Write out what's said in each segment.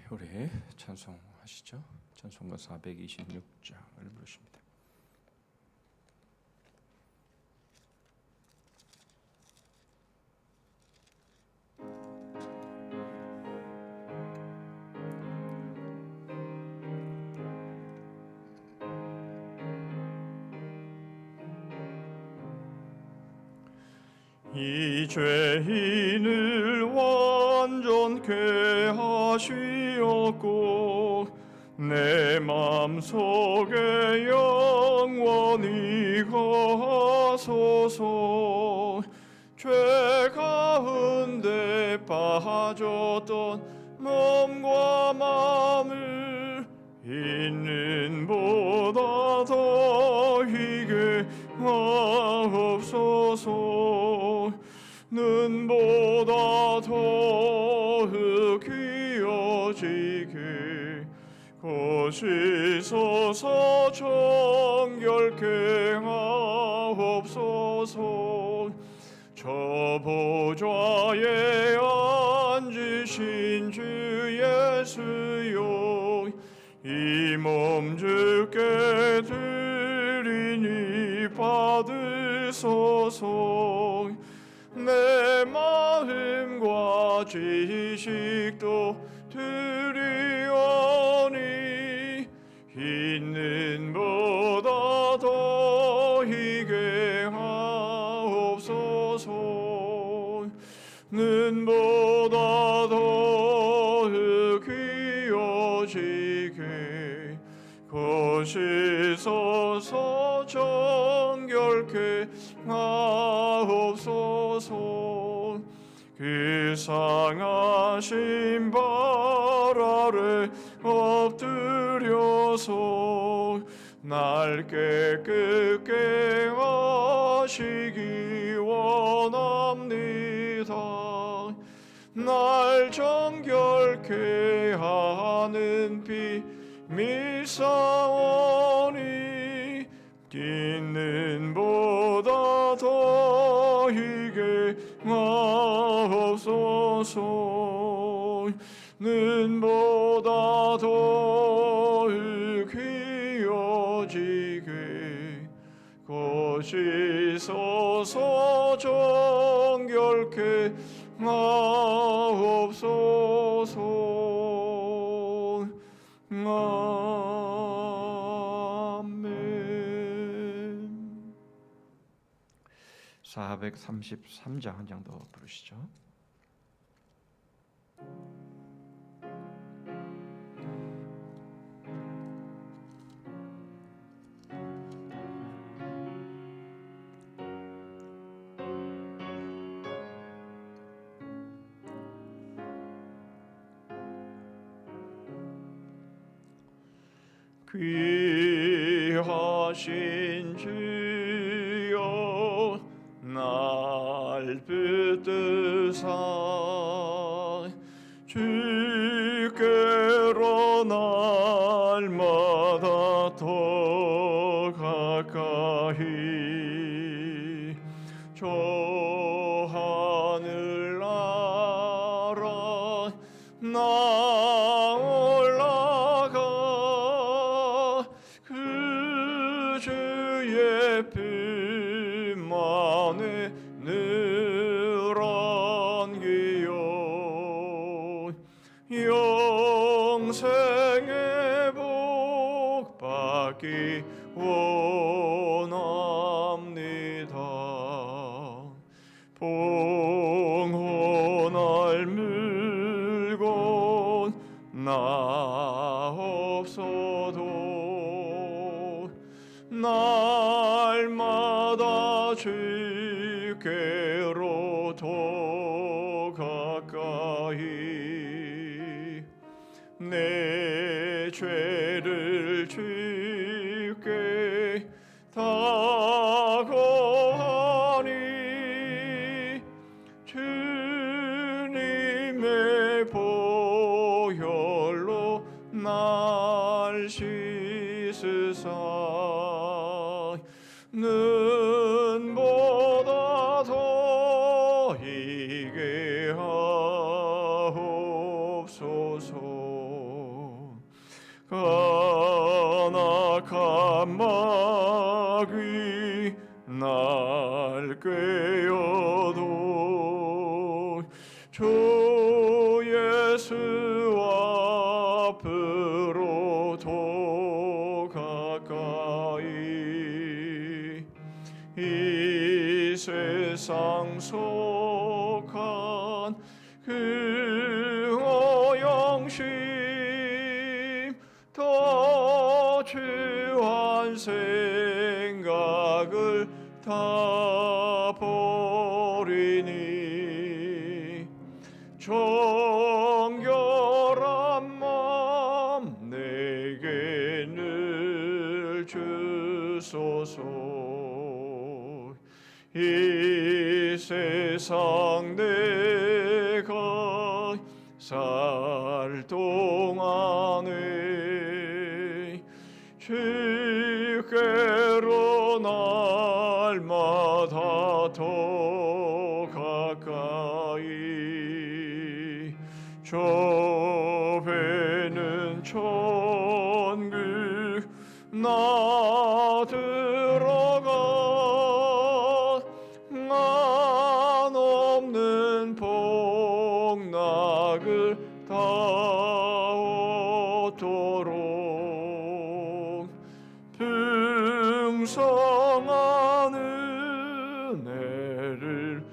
우리 찬송하시죠. 찬송가 426장을 부르십니다. 이 죄인을 완전케 하시었고 내 맘속에 영원히 거하소서. 죄 가운데 빠졌던 몸과 마음을 있는 보다 더 희게 하옵소서. 눈보다 더욱 귀어지게 거시소서. 정결케 하옵소서. 저 보좌에 앉으신 주 예수여, 이 몸 주께 드리니 받으소서. 내 마음과 지식도 드리오니 있는 보다 더 희게 하옵소서. 눈보다 더욱 귀어지게 거시소서. 정결케 하옵소서. 그 상하신 발 아래 엎드려서 날 깨끗게 하시기 원합니다. 날 정결케 하는 피 믿사오니 있는 보다 더 희게 하옵소서. 눈보다 더욱 귀어지게 거시소서. 정결케 하옵소서. 아멘. 433장 한 장 더 부르시죠. 귀하신 주여, 날 붙드사 주께로 날마다 더 가까이 저 하늘 나라 나 올라가 그 주의 품 안에 늘 안기요. 영생의 복 받기 원합니다. 봉헌할 물건 나 없어도 날마다 주께로 더 가까이 내 죄를 주께 다 고하니 주님의 보혈로 날 씻으사 눈보다 더 희게 하옵소서. 암막이 날 꿰어도 주 예수 앞으로 더 가까이 이 세상 속한 그 어영심 더 주한 생각을 다 버리니 정결한 마음 내게 늘 주소서. 이 세상 내가 살 동안에 주께로 날마다 더 가까이 저 배는 천국 나 들어가 한없는 복락을 다 얻도록 풍성한 은혜를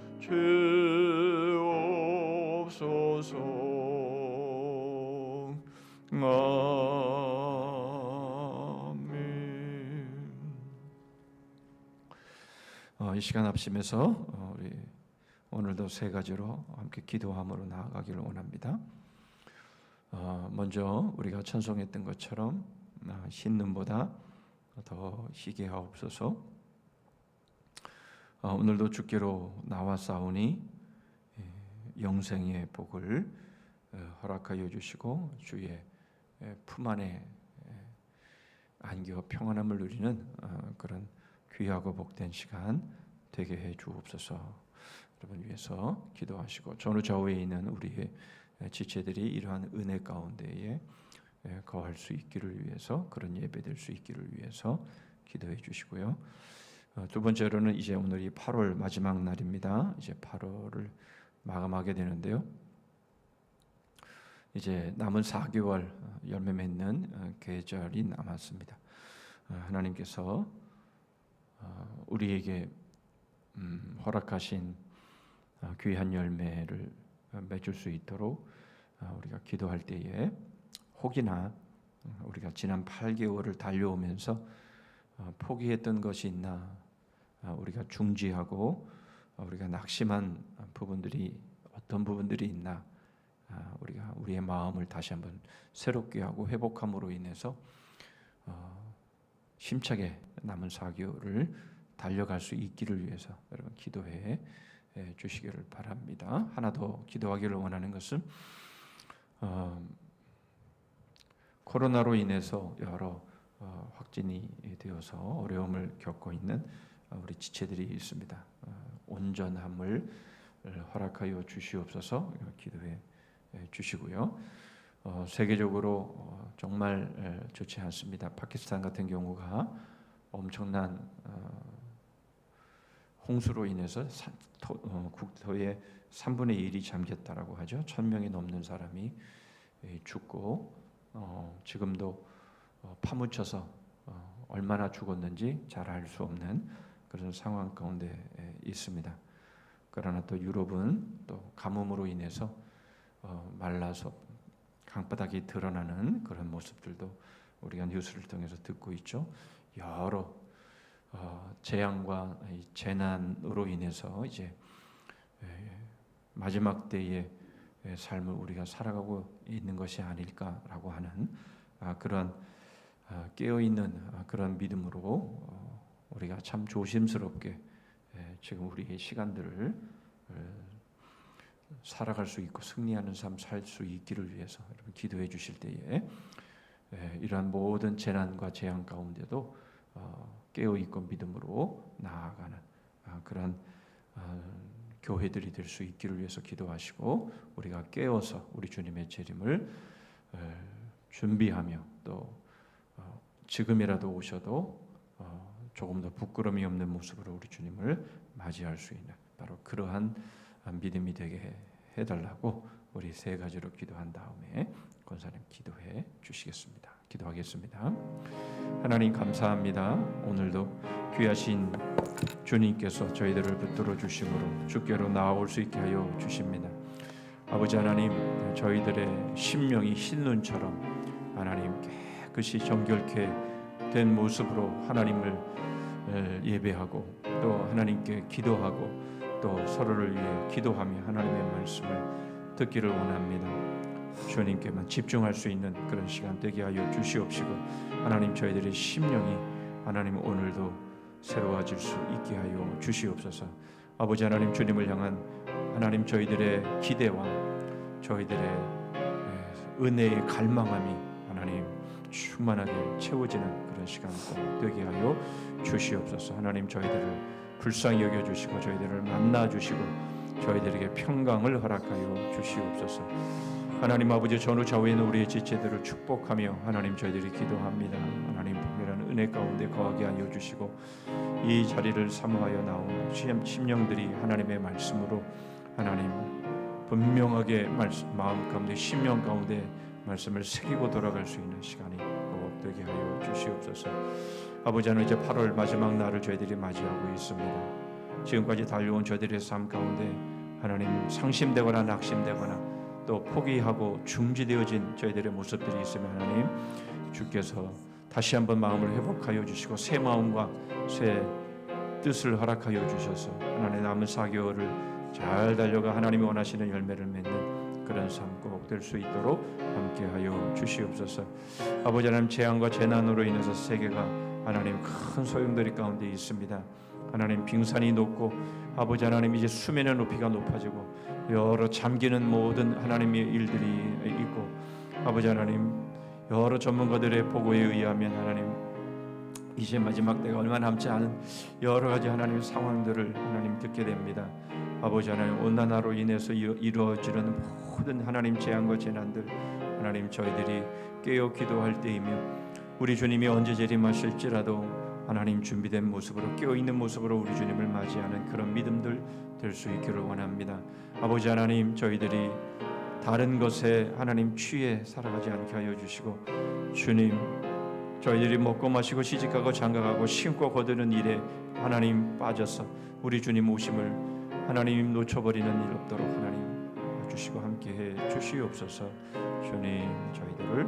주옵소서. 아멘. 이 시간 합심해서 우리 오늘도 세 가지로 함께 기도함으로 나아가기를 원합니다. 먼저 우리가 찬송했던 것처럼 흰 눈보다 더 희게 하옵소서. 오늘도 주께로 나와 싸우니 영생의 복을 허락하여 주시고 주의 품 안에 안겨 평안함을 누리는 그런 귀하고 복된 시간 되게 해 주옵소서. 여러분 위해서 기도하시고 전후 좌우에 있는 우리의 지체들이 이러한 은혜 가운데에 거할 수 있기를 위해서, 그런 예배될 수 있기를 위해서 기도해 주시고요. 두 번째로는 이제 오늘이 8월 마지막 날입니다. 이제 8월을 마감하게 되는데요. 이제 남은 4개월 열매 맺는 계절이 남았습니다. 하나님께서 우리에게 허락하신 귀한 열매를 맺을 수 있도록 우리가 기도할 때에 혹이나 우리가 지난 8개월을 달려오면서 포기했던 것이 있나, 우리가 중지하고 우리가 낙심한 부분들이 어떤 부분들이 있나, 우리가 우리의 마음을 다시 한번 새롭게 하고 회복함으로 인해서 힘차게 남은 4개월을 달려갈 수 있기를 위해서 여러분 기도해 주시기를 바랍니다. 하나 더 기도하기를 원하는 것은 코로나로 인해서 여러 확진이 되어서 어려움을 겪고 있는 우리 지체들이 있습니다. 온전함을 허락하여 주시옵소서 기도해 주시고요. 세계적으로 정말 좋지 않습니다. 파키스탄 같은 경우가 엄청난 홍수로 인해서 국토의 3분의 1이 잠겼다라고 하죠. 1,000명이 넘는 사람이 죽고 지금도 파묻혀서 얼마나 죽었는지 잘 알 수 없는 그런 상황 가운데 있습니다. 그러나 또 유럽은 또 가뭄으로 인해서 말라서 강바닥이 드러나는 그런 모습들도 우리가 뉴스를 통해서 듣고 있죠. 여러 재앙과 재난으로 인해서 이제 마지막 때의 삶을 우리가 살아가고 있는 것이 아닐까라고 하는 그런 깨어 있는 그런 믿음으로 우리가 참 조심스럽게 지금 우리의 시간들을 살아갈 수 있고 승리하는 삶 살 수 있기를 위해서 여러분 기도해 주실 때에 이러한 모든 재난과 재앙 가운데도 깨어 있고 믿음으로 나아가는 그런 교회들이 될 수 있기를 위해서 기도하시고 우리가 깨어서 우리 주님의 재림을 준비하며 또 지금이라도 오셔도 조금 더 부끄러움이 없는 모습으로 우리 주님을 맞이할 수 있는 바로 그러한 믿음이 되게 해달라고 우리 세 가지로 기도한 다음에 권사님 기도해 주시겠습니다. 기도하겠습니다. 하나님 감사합니다. 오늘도 귀하신 주님께서 저희들을 붙들어 주심으로 주께로 나아올 수 있게 하여 주십니다. 아버지 하나님, 저희들의 심령이 흰 눈처럼 하나님 깨끗이 정결케 된 모습으로 하나님을 예배하고 또 하나님께 기도하고 또 서로를 위해 기도하며 하나님의 말씀을 듣기를 원합니다. 주님께만 집중할 수 있는 그런 시간 되게 하여 주시옵시고 하나님 저희들의 심령이 하나님 오늘도 새로워질 수 있게 하여 주시옵소서. 아버지 하나님 주님을 향한 하나님 저희들의 기대와 저희들의 은혜의 갈망함이 하나님 충만하게 채워지는 그런 시간 꼭 되게 하여 주시옵소서. 하나님 저희들을 불쌍히 여겨주시고 저희들을 만나주시고 저희들에게 평강을 허락하여 주시옵소서. 하나님 아버지 전후 좌우에 있는 우리의 지체들을 축복하며 하나님 저희들이 기도합니다. 하나님 풍요한 은혜 가운데 거하게 하여 주시고 이 자리를 사모하여 나온 심령들이 하나님의 말씀으로 하나님 분명하게 마음 가운데 심령 가운데 말씀을 새기고 돌아갈 수 있는 시간이 꼭 되게 하여 주시옵소서. 아버지 하나님 이제 8월 마지막 날을 저희들이 맞이하고 있습니다. 지금까지 달려온 저희들의 삶 가운데 하나님 상심되거나 낙심되거나 또 포기하고 중지되어진 저희들의 모습들이 있으면 하나님 주께서 다시 한번 마음을 회복하여 주시고 새 마음과 새 뜻을 허락하여 주셔서 하나님 남은 4개월을 잘 달려가 하나님이 원하시는 열매를 맺는 그런 삶 꼭 될 수 있도록 함께하여 주시옵소서. 아버지 하나님 재앙과 재난으로 인해서 세계가 하나님 큰 소용돌이 가운데 있습니다. 하나님 빙산이 높고 아버지 하나님 이제 수면의 높이가 높아지고 여러 잠기는 모든 하나님의 일들이 있고 아버지 하나님 여러 전문가들의 보고에 의하면 하나님 이제 마지막 때가 얼마 남지 않은 여러 가지 하나님 상황들을 하나님 듣게 됩니다. 아버지 하나님 온난화로 인해서 이루어지는 모든 하나님 재앙과 재난들 하나님 저희들이 깨어 기도할 때이며 우리 주님이 언제 재림하실지라도 하나님 준비된 모습으로 깨어있는 모습으로 우리 주님을 맞이하는 그런 믿음들 될 수 있기를 원합니다. 아버지 하나님 저희들이 다른 것에 하나님 취해 살아가지 않게 하여 주시고 주님 저희들이 먹고 마시고 시집가고 장가가고 심고 거두는 일에 하나님 빠져서 우리 주님 오심을 하나님 놓쳐버리는 일 없도록 하나님 주시고 함께해 주시옵소서. 주님 저희들을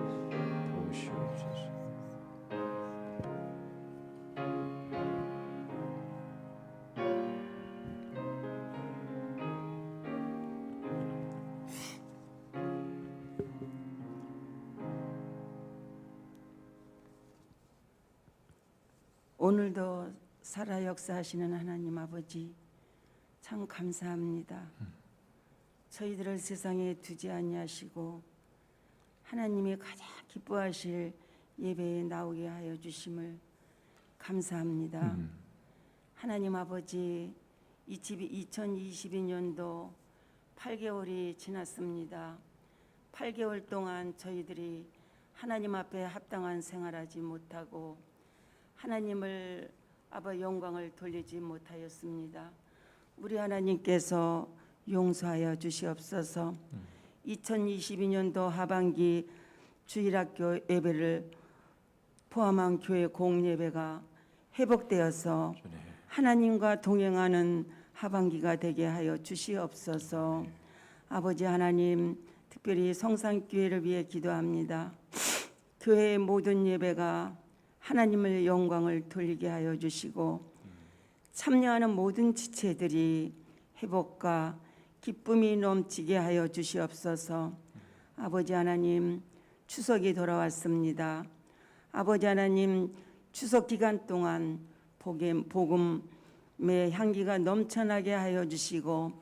도우시옵소서. 오늘도 살아 역사하시는 하나님 아버지 참 감사합니다. 저희들을 세상에 두지 아니하시고 하나님이 가장 기뻐하실 예배에 나오게 하여 주심을 감사합니다. 하나님 아버지 2022년도 8개월이 지났습니다. 8개월 동안 저희들이 하나님 앞에 합당한 생활하지 못하고 하나님을 아버 영광을 돌리지 못하였습니다. 우리 하나님께서 용서하여 주시옵소서. 2022년도 하반기 주일학교 예배를 포함한 교회 공예배가 회복되어서 하나님과 동행하는 하반기가 되게 하여 주시옵소서. 아버지 하나님 특별히 성산교회를 위해 기도합니다. 교회의 모든 예배가 하나님을 영광을 돌리게 하여 주시고 참여하는 모든 지체들이 회복과 기쁨이 넘치게 하여 주시옵소서. 아버지 하나님 추석이 돌아왔습니다. 아버지 하나님 추석 기간 동안 복음의 향기가 넘쳐나게 하여 주시고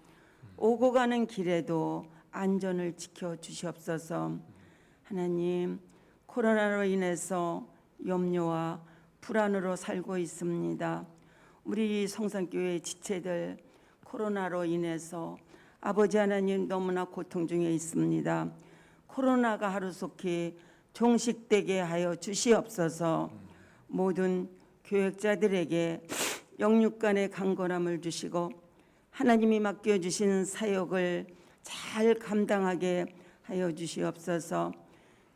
오고 가는 길에도 안전을 지켜 주시옵소서. 하나님 코로나로 인해서 염려와 불안으로 살고 있습니다. 우리 성산교회 지체들 코로나로 인해서 아버지 하나님 너무나 고통 중에 있습니다. 코로나가 하루속히 종식되게 하여 주시옵소서. 모든 교역자들에게 영육간의 강건함을 주시고 하나님이 맡겨주신 사역을 잘 감당하게 하여 주시옵소서.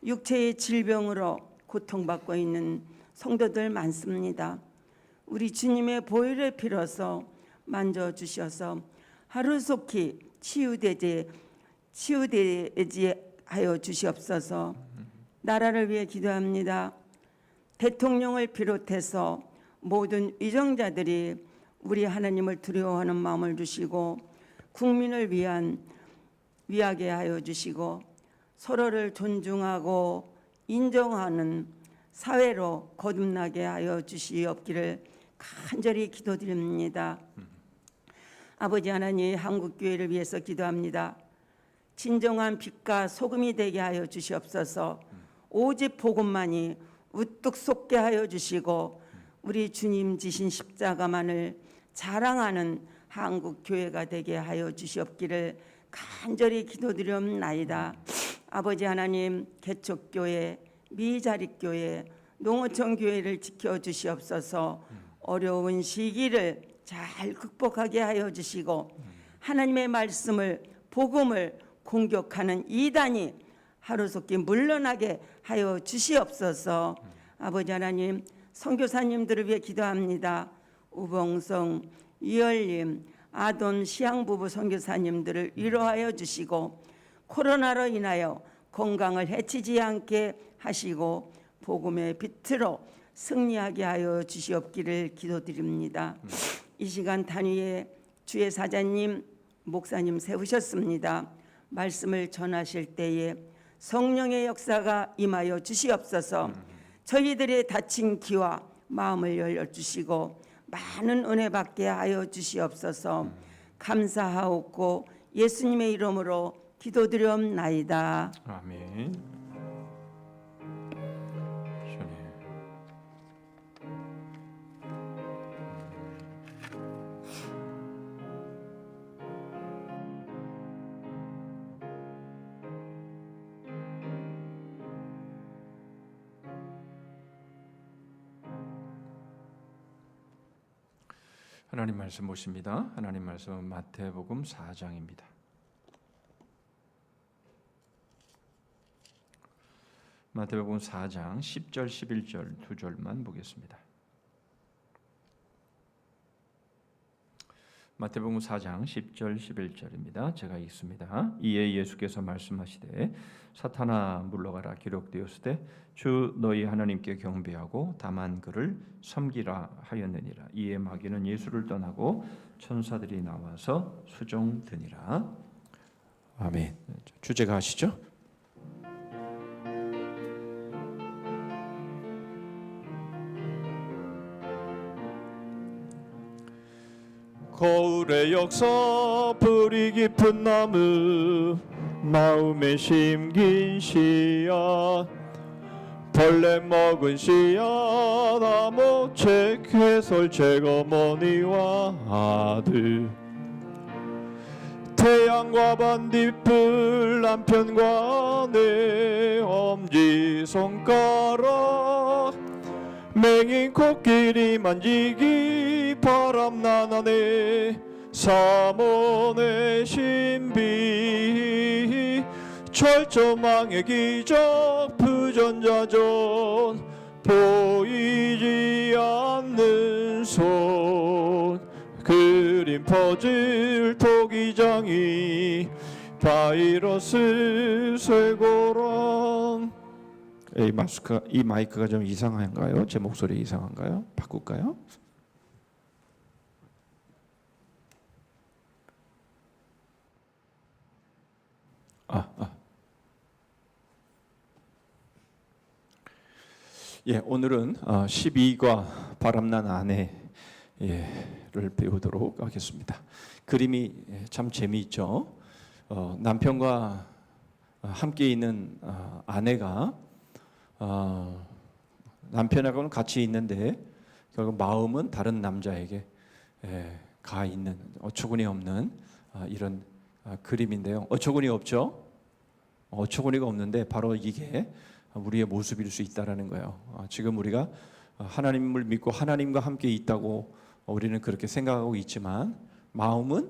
육체의 질병으로 고통받고 있는 성도들 많습니다. 우리 주님의 보혈의 피로서 만져주셔서 하루속히 치유되지 하여 주시옵소서. 나라를 위해 기도합니다. 대통령을 비롯해서 모든 위정자들이 우리 하나님을 두려워하는 마음을 주시고 국민을 위하게 하여 주시고 서로를 존중하고 인정하는 사회로 거듭나게 하여 주시옵기를 간절히 기도드립니다. 아버지 하나님, 한국교회를 위해서 기도합니다. 진정한 빛과 소금이 되게 하여 주시옵소서. 오직 복음만이 우뚝 솟게 하여 주시고 우리 주님 지신 십자가만을 자랑하는 한국교회가 되게 하여 주시옵기를 간절히 기도드리옵나이다. 아버지 하나님, 개척교회, 미자립교회, 농어촌교회를 지켜주시옵소서. 어려운 시기를 잘 극복하게 하여 주시고 하나님의 말씀을 복음을 공격하는 이단이 하루속히 물러나게 하여 주시옵소서. 아버지 하나님, 선교사님들을 위해 기도합니다. 우봉성, 이열림, 아돈 시향부부 선교사님들을 위로하여 주시고 코로나로 인하여 건강을 해치지 않게 하시고 복음의 빛으로 승리하게 하여 주시옵기를 기도드립니다. 이 시간 단위에 주의 사자님, 목사님 세우셨습니다. 말씀을 전하실 때에 성령의 역사가 임하여 주시옵소서. 저희들의 다친 귀와 마음을 열려주시고 많은 은혜 받게 하여 주시옵소서. 감사하옵고 예수님의 이름으로 기도드리옵나이다. 아멘. 시원해. 하나님 말씀 보십니다. 하나님 말씀은 마태복음 4장입니다. 마태복음 4장 10절 11절 두 절만 보겠습니다. 마태복음 4장 10절 11절입니다. 제가 읽습니다. 이에 예수께서 말씀하시되 사탄아 물러가라 기록되었으되 주 너희 하나님께 경배하고 다만 그를 섬기라 하였느니라. 이에 마귀는 예수를 떠나고 천사들이 나와서 수종드니라. 아멘. 주제가 아시죠? 거울의 역사 뿌리 깊은 나무 마음에 심긴 씨앗 벌레 먹은 씨앗 아모책 해설책 어머니와 아들 태양과 반딧불 남편과 내 엄지손가락 맹인 코끼리 만지기 바람나나네 사몬의 신비 철조망의 기적 부전자전 보이지 않는 손 그림 퍼즐 토기장이 바이러스 쇠고랑 이 마이크가 좀 이상한가요? 제 목소리 이상한가요? 바꿀까요? 예, 오늘은 12과 바람난 아내를 배우도록 하겠습니다. 그림이 참 재미있죠. 남편과 함께 있는 아내가 남편하고는 같이 있는데 결국 마음은 다른 남자에게 가 있는 어처구니 없는 이런 그림인데요. 어처구니 없죠? 어처구니가 없는데 바로 이게 우리의 모습일 수 있다라는 거예요. 지금 우리가 하나님을 믿고 하나님과 함께 있다고 우리는 그렇게 생각하고 있지만 마음은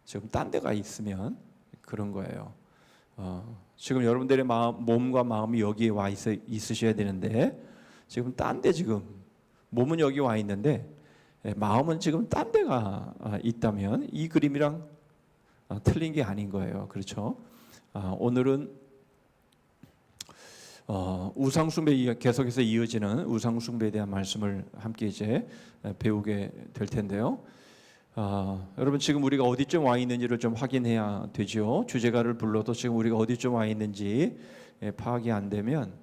지금 딴 데가 있으면 그런 거예요. 지금 여러분들의 몸과 마음이 여기에 와 있으셔야 되는데 지금 딴 데 지금 몸은 여기 와 있는데 마음은 지금 딴 데가 있다면 이 그림이랑 틀린 게 아닌 거예요. 그렇죠? 오늘은 우상숭배 계속해서 이어지는 우상숭배에 대한 말씀을 함께 이제 배우게 될 텐데요. 여러분 지금 우리가 어디쯤 와 있는지를 좀 확인해야 되죠. 주제가를 불러도 지금 우리가 어디쯤 와 있는지 파악이 안 되면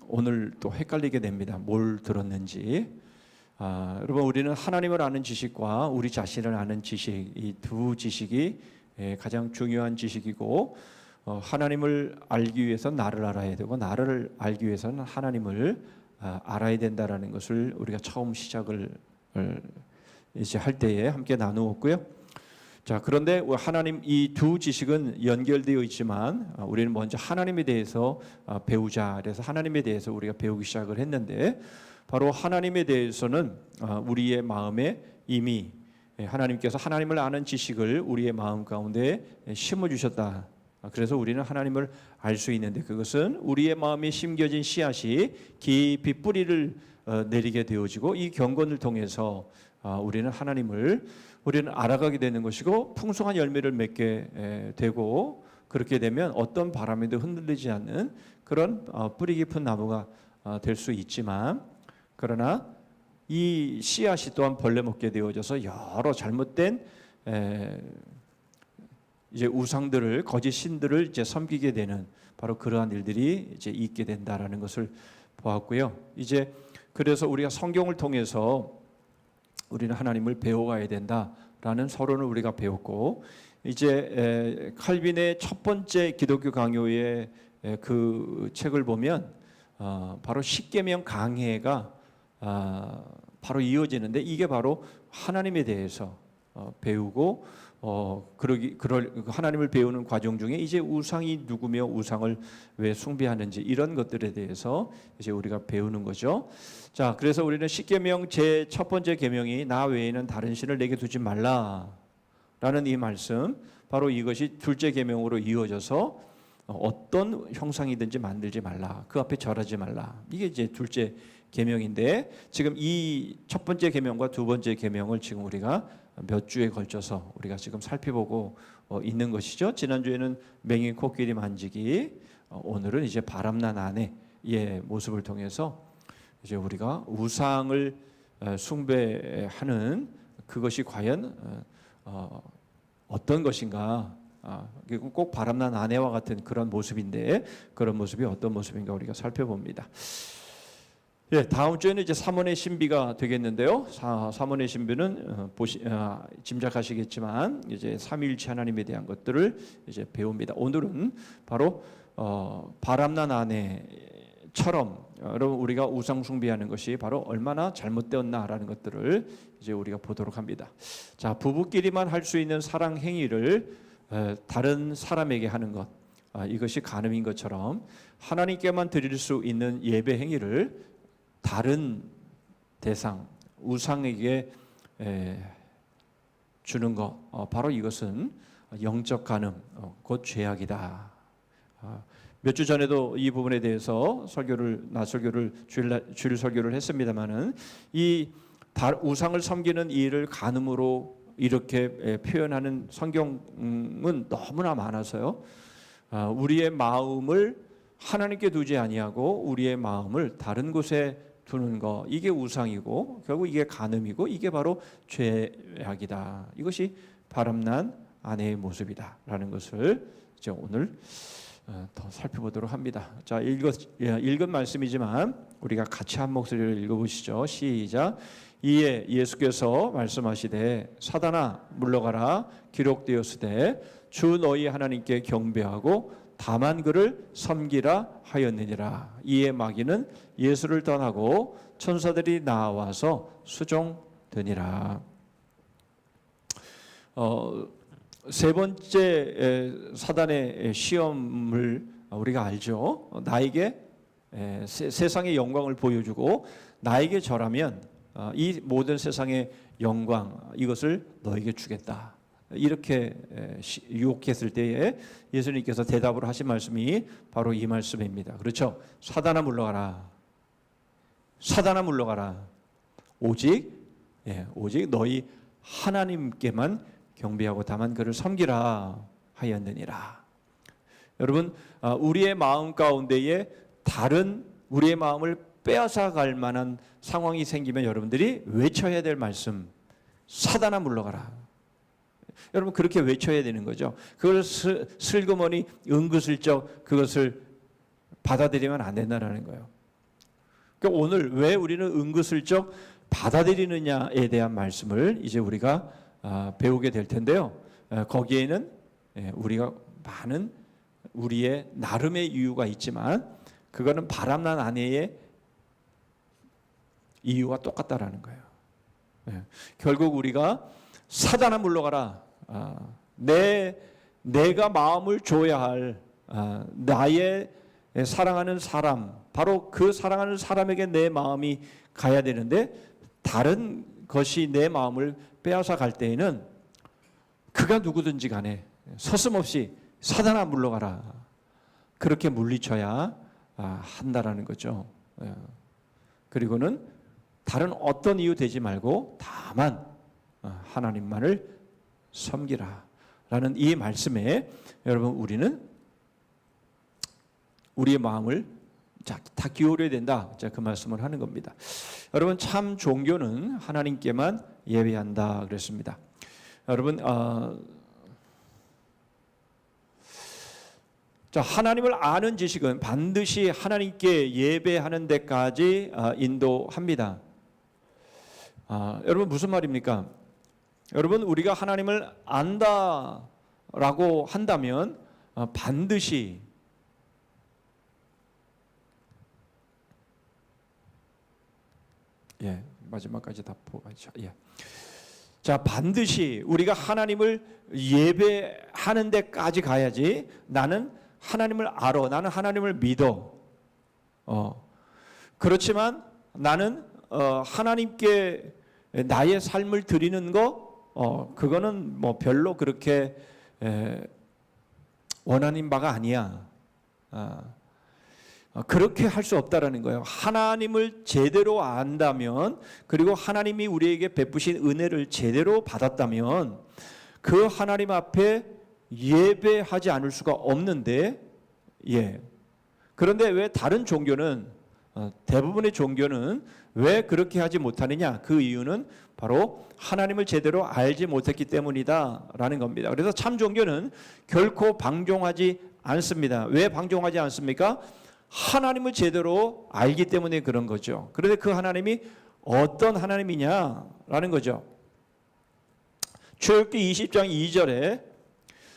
오늘 또 헷갈리게 됩니다. 뭘 들었는지. 여러분 우리는 하나님을 아는 지식과 우리 자신을 아는 지식, 이 두 지식이 가장 중요한 지식이고 하나님을 알기 위해서 나를 알아야 되고 나를 알기 위해서는 하나님을 알아야 된다라는 것을 우리가 처음 시작을 이제 할 때에 함께 나누었고요. 자, 그런데 하나님 이 두 지식은 연결되어 있지만 우리는 먼저 하나님에 대해서 배우자. 그래서 하나님에 대해서 우리가 배우기 시작을 했는데 바로 하나님에 대해서는 우리의 마음에 이미 하나님께서 하나님을 아는 지식을 우리의 마음 가운데 심어 주셨다. 그래서 우리는 하나님을 알 수 있는데 그것은 우리의 마음에 심겨진 씨앗이 깊이 뿌리를 내리게 되어지고 이 경건을 통해서 우리는 하나님을 우리는 알아가게 되는 것이고 풍성한 열매를 맺게 되고 그렇게 되면 어떤 바람에도 흔들리지 않는 그런 뿌리 깊은 나무가 될 수 있지만 그러나 이 씨앗이 또한 벌레 먹게 되어져서 여러 잘못된 이제 우상들을 거짓 신들을 이제 섬기게 되는 바로 그러한 일들이 이제 있게 된다라는 것을 보았고요. 이제 그래서 우리가 성경을 통해서 우리는 하나님을 배워가야 된다라는 서론을 우리가 배웠고 이제 칼빈의 첫 번째 기독교 강요의 그 책을 보면 바로 십계명 강해가 바로 이어지는데 이게 바로 하나님에 대해서 배우고 그럴 하나님을 배우는 과정 중에 이제 우상이 누구며 우상을 왜 숭배하는지 이런 것들에 대해서 이제 우리가 배우는 거죠. 자, 그래서 우리는 십계명 제 첫 번째 계명이 나 외에는 다른 신을 내게 두지 말라라는 이 말씀, 바로 이것이 둘째 계명으로 이어져서 어떤 형상이든지 만들지 말라, 그 앞에 절하지 말라. 이게 이제 둘째 계명인데 지금 이 첫 번째 계명과 두 번째 계명을 지금 우리가 몇 주에 걸쳐서 우리가 지금 살펴보고 있는 것이죠. 지난주에는 맹인 코끼리 만지기, 오늘은 이제 바람난 아내의 모습을 통해서 이제 우리가 우상을 숭배하는 그것이 과연 어떤 것인가, 꼭 바람난 아내와 같은 그런 모습인데 그런 모습이 어떤 모습인가 우리가 살펴봅니다. 예, 다음 주에는 이제 삼원의 신비가 되겠는데요. 삼원의 신비는 짐작하시겠지만 이제 삼위일체 하나님에 대한 것들을 이제 배웁니다. 오늘은 바로 바람난 아내처럼 여러분 우리가 우상 숭배하는 것이 바로 얼마나 잘못되었나라는 것들을 이제 우리가 보도록 합니다. 자, 부부끼리만 할 수 있는 사랑 행위를 다른 사람에게 하는 것, 이것이 간음인 것처럼 하나님께만 드릴 수 있는 예배 행위를 다른 대상 우상에게 주는 것, 바로 이것은 영적 간음, 곧 죄악이다. 몇 주 전에도 이 부분에 대해서 주일 설교를 했습니다만은 이 우상을 섬기는 일을 간음으로 이렇게 표현하는 성경은 너무나 많아서요. 우리의 마음을 하나님께 두지 아니하고 우리의 마음을 다른 곳에 두는 거, 이게 우상이고 결국 이게 간음이고 이게 바로 죄악이다. 이것이 바람난 아내의 모습이다라는 것을 이제 오늘 더 살펴보도록 합니다. 자, 읽은 말씀이지만 우리가 같이 한 목소리를 읽어보시죠. 시작. 이에 예수께서 말씀하시되 사단아 물러가라, 기록되었으되 주 너희 하나님께 경배하고 다만 그를 섬기라 하였느니라. 이에 마귀는 예수를 떠나고 천사들이 나와서 수종되니라. 세 번째 사단의 시험을 우리가 알죠. 나에게 세상의 영광을 보여주고 나에게 절하면 이 모든 세상의 영광 이것을 너에게 주겠다. 이렇게 유혹했을 때에 예수님께서 대답으로 하신 말씀이 바로 이 말씀입니다. 그렇죠? 사단아 물러가라. 사단아 물러가라. 오직 너희 하나님께만 경배하고 다만 그를 섬기라 하였느니라. 여러분, 우리의 마음 가운데에 다른 우리의 마음을 빼앗아갈 만한 상황이 생기면 여러분들이 외쳐야 될 말씀, 사단아 물러가라. 여러분 그렇게 외쳐야 되는 거죠. 그걸 슬그머니 은근슬쩍 그것을 받아들이면 안 된다는 거예요. 그러니까 오늘 왜 우리는 은근슬쩍 받아들이느냐에 대한 말씀을 이제 우리가 배우게 될 텐데요. 거기에는 우리가 많은 우리의 나름의 이유가 있지만 그거는 바람난 아내의 이유와 똑같다라는 거예요. 결국 우리가 사단아 물러가라. 내가 마음을 줘야 할 나의 사랑하는 사람, 바로 그 사랑하는 사람에게 내 마음이 가야 되는데 다른 것이 내 마음을 빼앗아 갈 때에는 그가 누구든지 간에 서슴없이 사단아 물러가라. 그렇게 물리쳐야 한다라는 거죠. 그리고는 다른 어떤 이유 되지 말고 다만 하나님만을 섬기라 라는 이 말씀에 여러분 우리는 우리의 마음을 다 기울여야 된다. 그 말씀을 하는 겁니다. 여러분 참 종교는 하나님께만 예배한다 그랬습니다. 여러분 하나님을 아는 지식은 반드시 하나님께 예배하는 데까지 인도합니다. 여러분 무슨 말입니까? 여러분 우리가 하나님을 안다라고 한다면 반드시 마지막까지 다 보죠. 자, 반드시 우리가 하나님을 예배하는 데까지 가야지 나는 하나님을 알아. 나는 하나님을 믿어. 그렇지만 나는 하나님께 나의 삶을 드리는 거 그거는 뭐 별로 그렇게 원하는 바가 아니야. 그렇게 할 수 없다라는 거예요. 하나님을 제대로 안다면 그리고 하나님이 우리에게 베푸신 은혜를 제대로 받았다면 그 하나님 앞에 예배하지 않을 수가 없는데 그런데 왜 다른 종교는 대부분의 종교는 왜 그렇게 하지 못하느냐? 그 이유는 바로 하나님을 제대로 알지 못했기 때문이다라는 겁니다. 그래서 참 종교는 결코 방종하지 않습니다. 왜 방종하지 않습니까? 하나님을 제대로 알기 때문에 그런 거죠. 그런데 그 하나님이 어떤 하나님이냐라는 거죠. 출애굽기 20장 2절에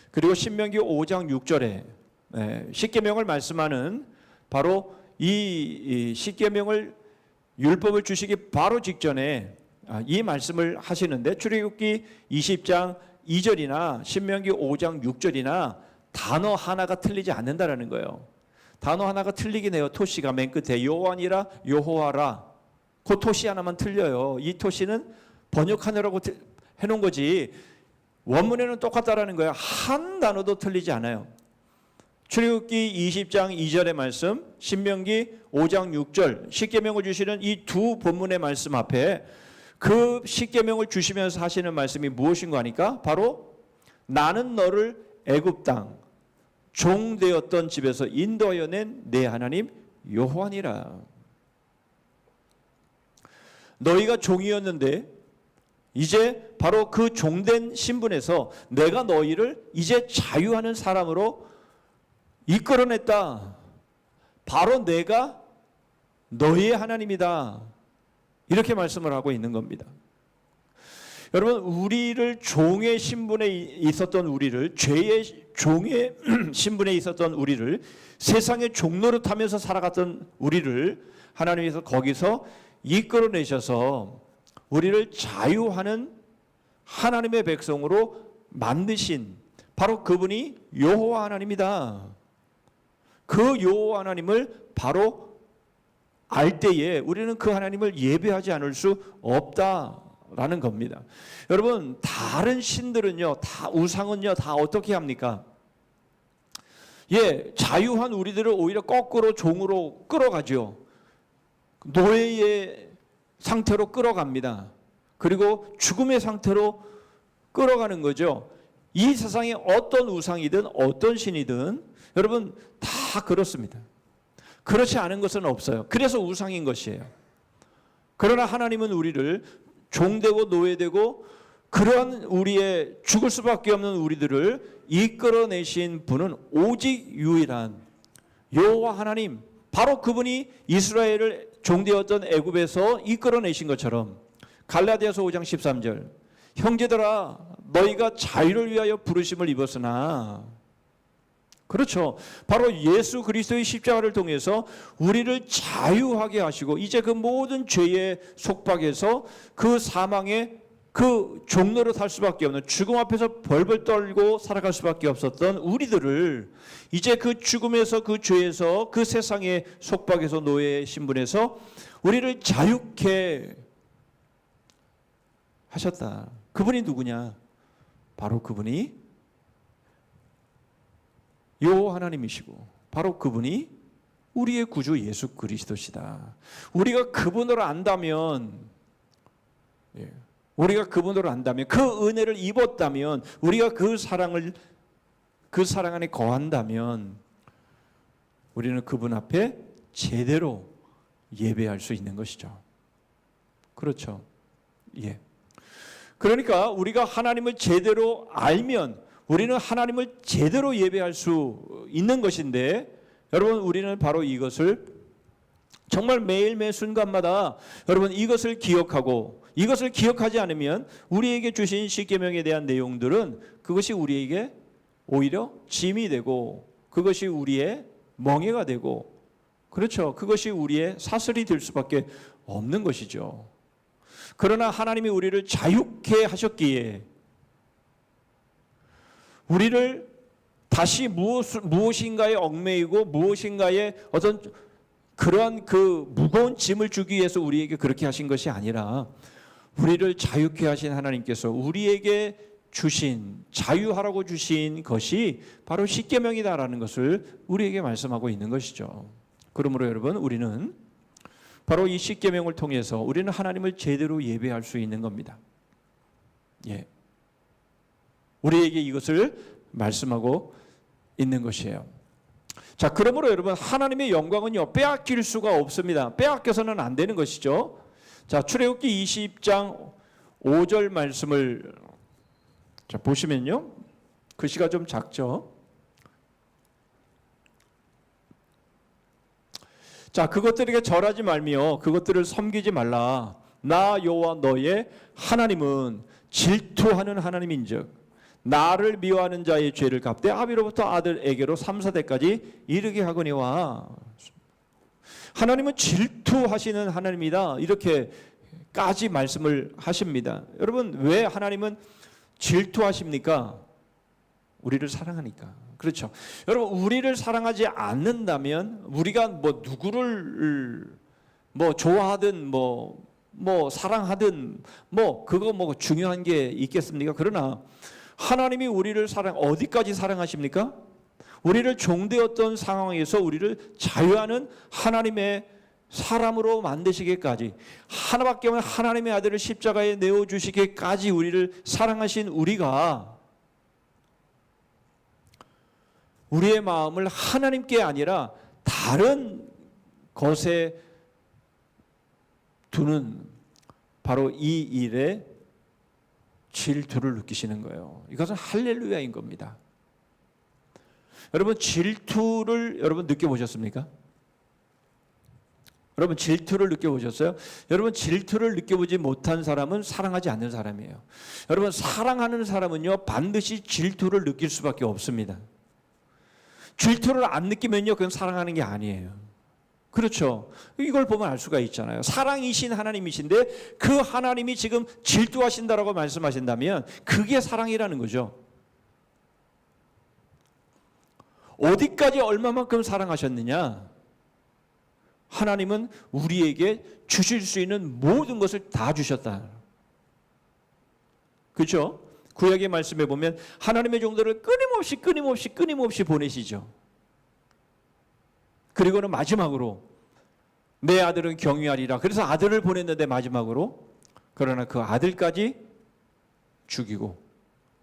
그리고 신명기 5장 6절에 십계명을 말씀하는 바로 이 십계명을 율법을 주시기 바로 직전에 이 말씀을 하시는데 출애굽기 20장 2절이나 신명기 5장 6절이나 단어 하나가 틀리지 않는다라는 거예요. 단어 하나가 틀리긴 해요. 토시가 맨 끝에 여호와니라 여호와라. 그 토시 하나만 틀려요. 이 토시는 번역하느라고 해놓은 거지 원문에는 똑같다라는 거예요. 한 단어도 틀리지 않아요. 출애굽기 20장 2절의 말씀, 신명기 5장 6절 십계명을 주시는 이 두 본문의 말씀 앞에 그 십계명을 주시면서 하시는 말씀이 무엇인가 하니까 바로 나는 너를 애굽 땅 종되었던 집에서 인도하여 낸 내 하나님 여호와니라. 너희가 종이었는데 이제 바로 그 종된 신분에서 내가 너희를 이제 자유하는 사람으로 이끌어냈다. 바로 내가 너희의 하나님이다. 이렇게 말씀을 하고 있는 겁니다. 여러분 우리를 종의 신분에 있었던 우리를 죄의 종의 신분에 있었던 우리를 세상의 종노릇하면서 살아갔던 우리를 하나님께서 거기서 이끌어내셔서 우리를 자유하는 하나님의 백성으로 만드신 바로 그분이 여호와 하나님이다. 그 여호와 하나님을 바로 알 때에 우리는 그 하나님을 예배하지 않을 수 없다라는 겁니다. 여러분, 다른 신들은요, 다 우상은요, 다 어떻게 합니까? 자유한 우리들을 오히려 거꾸로 종으로 끌어가죠. 노예의 상태로 끌어갑니다. 그리고 죽음의 상태로 끌어가는 거죠. 이 세상에 어떤 우상이든 어떤 신이든 여러분 다 그렇습니다. 그렇지 않은 것은 없어요. 그래서 우상인 것이에요. 그러나 하나님은 우리를 종되고 노예되고 그러한 우리의 죽을 수밖에 없는 우리들을 이끌어내신 분은 오직 유일한 여호와 하나님, 바로 그분이 이스라엘을 종되었던 애굽에서 이끌어내신 것처럼 갈라디아서 5장 13절, 형제들아 너희가 자유를 위하여 부르심을 입었으나, 그렇죠, 바로 예수 그리스도의 십자가를 통해서 우리를 자유하게 하시고 이제 그 모든 죄의 속박에서 그 사망의 그 종로로 살 수밖에 없는, 죽음 앞에서 벌벌 떨고 살아갈 수밖에 없었던 우리들을 이제 그 죽음에서, 그 죄에서, 그 세상의 속박에서, 노예의 신분에서 우리를 자유케 하셨다. 그분이 누구냐? 바로 그분이 여호와 하나님이시고 바로 그분이 우리의 구주 예수 그리스도시다. 우리가 그분을 안다면, 우리가 그분으로 안다면, 그 은혜를 입었다면, 우리가 그 사랑 안에 거한다면 우리는 그분 앞에 제대로 예배할 수 있는 것이죠. 그렇죠. 그러니까 우리가 하나님을 제대로 알면 우리는 하나님을 제대로 예배할 수 있는 것인데, 여러분 우리는 바로 이것을 정말 매일매일 순간마다 여러분 이것을 기억하고, 이것을 기억하지 않으면 우리에게 주신 십계명에 대한 내용들은 그것이 우리에게 오히려 짐이 되고, 그것이 우리의 멍해가 되고, 그렇죠, 그것이 우리의 사슬이 될 수밖에 없는 것이죠. 그러나 하나님이 우리를 자유케 하셨기에 우리를 다시 무엇인가에 얽매이고 무엇인가에 어떤 그러한 그 무거운 짐을 주기 위해서 우리에게 그렇게 하신 것이 아니라, 우리를 자유케 하신 하나님께서 우리에게 주신, 자유하라고 주신 것이 바로 십계명이다라는 것을 우리에게 말씀하고 있는 것이죠. 그러므로 여러분, 우리는 바로 이 십계명을 통해서 우리는 하나님을 제대로 예배할 수 있는 겁니다. 우리에게 이것을 말씀하고 있는 것이에요. 자, 그러므로 여러분, 하나님의 영광은요 빼앗길 수가 없습니다. 빼앗겨서는 안 되는 것이죠. 자, 출애굽기 20장 5절 말씀을 보시면요, 글씨가 좀 작죠. 자, 그것들에게 절하지 말며 그것들을 섬기지 말라. 나 여호와 너의 하나님은 질투하는 하나님인즉 나를 미워하는 자의 죄를 갚되 아비로부터 아들에게로 3, 4대까지 이르게 하거니와. 하나님은 질투하시는 하나님이다, 이렇게까지 말씀을 하십니다. 여러분, 왜 하나님은 질투하십니까? 우리를 사랑하니까. 그렇죠. 여러분, 우리를 사랑하지 않는다면 우리가 누구를 좋아하든 사랑하든 그거 중요한 게 있겠습니까? 그러나 하나님이 우리를 어디까지 사랑하십니까? 우리를 종되었던 상황에서 우리를 자유하는 하나님의 사람으로 만드시기까지, 하나밖에 없는 하나님의 아들을 십자가에 내어주시기까지 우리를 사랑하신 우리가 우리의 마음을 하나님께 아니라 다른 것에 두는 바로 이 일에 질투를 느끼시는 거예요. 이것은 할렐루야인 겁니다. 여러분, 질투를 여러분 느껴보셨습니까? 여러분, 질투를 느껴보셨어요? 여러분, 질투를 느껴보지 못한 사람은 사랑하지 않는 사람이에요. 여러분, 사랑하는 사람은요 반드시 질투를 느낄 수밖에 없습니다. 질투를 안 느끼면요 그건 사랑하는 게 아니에요. 그렇죠. 이걸 보면 알 수가 있잖아요. 사랑이신 하나님이신데 그 하나님이 지금 질투하신다라고 말씀하신다면 그게 사랑이라는 거죠. 어디까지 얼마만큼 사랑하셨느냐? 하나님은 우리에게 주실 수 있는 모든 것을 다 주셨다. 그렇죠? 구약의 말씀에 보면 하나님의 종들을 끊임없이 보내시죠. 그리고는 마지막으로 내 아들은 경유하리라. 그래서 아들을 보냈는데 마지막으로 그러나 그 아들까지 죽이고,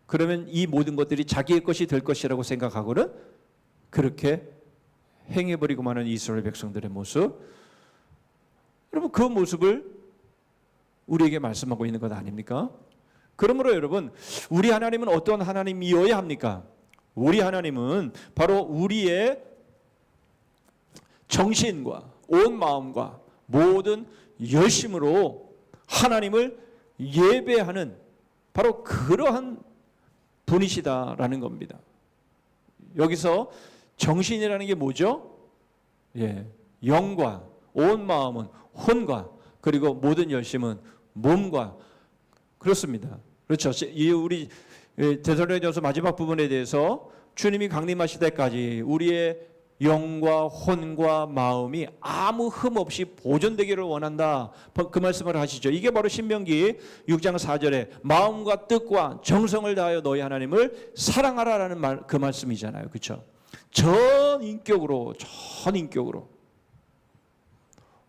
그러면 이 모든 것들이 자기의 것이 될 것이라고 생각하고는 그렇게 행해버리고 마는 이스라엘 백성들의 모습, 여러분 그 모습을 우리에게 말씀하고 있는 것 아닙니까? 그러므로 여러분, 우리 하나님은 어떤 하나님이어야 합니까? 우리 하나님은 바로 우리의 정신과 온 마음과 모든 열심으로 하나님을 예배하는 바로 그러한 분이시다라는 겁니다. 여기서 정신이라는 게 뭐죠? 영과 온 마음은 혼과, 그리고 모든 열심은 몸과, 그렇습니다. 그렇죠. 우리 데살로니가전서 마지막 부분에 대해서 주님이 강림하실 때까지 우리의 영과 혼과 마음이 아무 흠 없이 보존되기를 원한다. 그 말씀을 하시죠. 이게 바로 신명기 6장 4절에 마음과 뜻과 정성을 다하여 너희 하나님을 사랑하라라는 그 말씀이잖아요. 그렇죠? 전인격으로.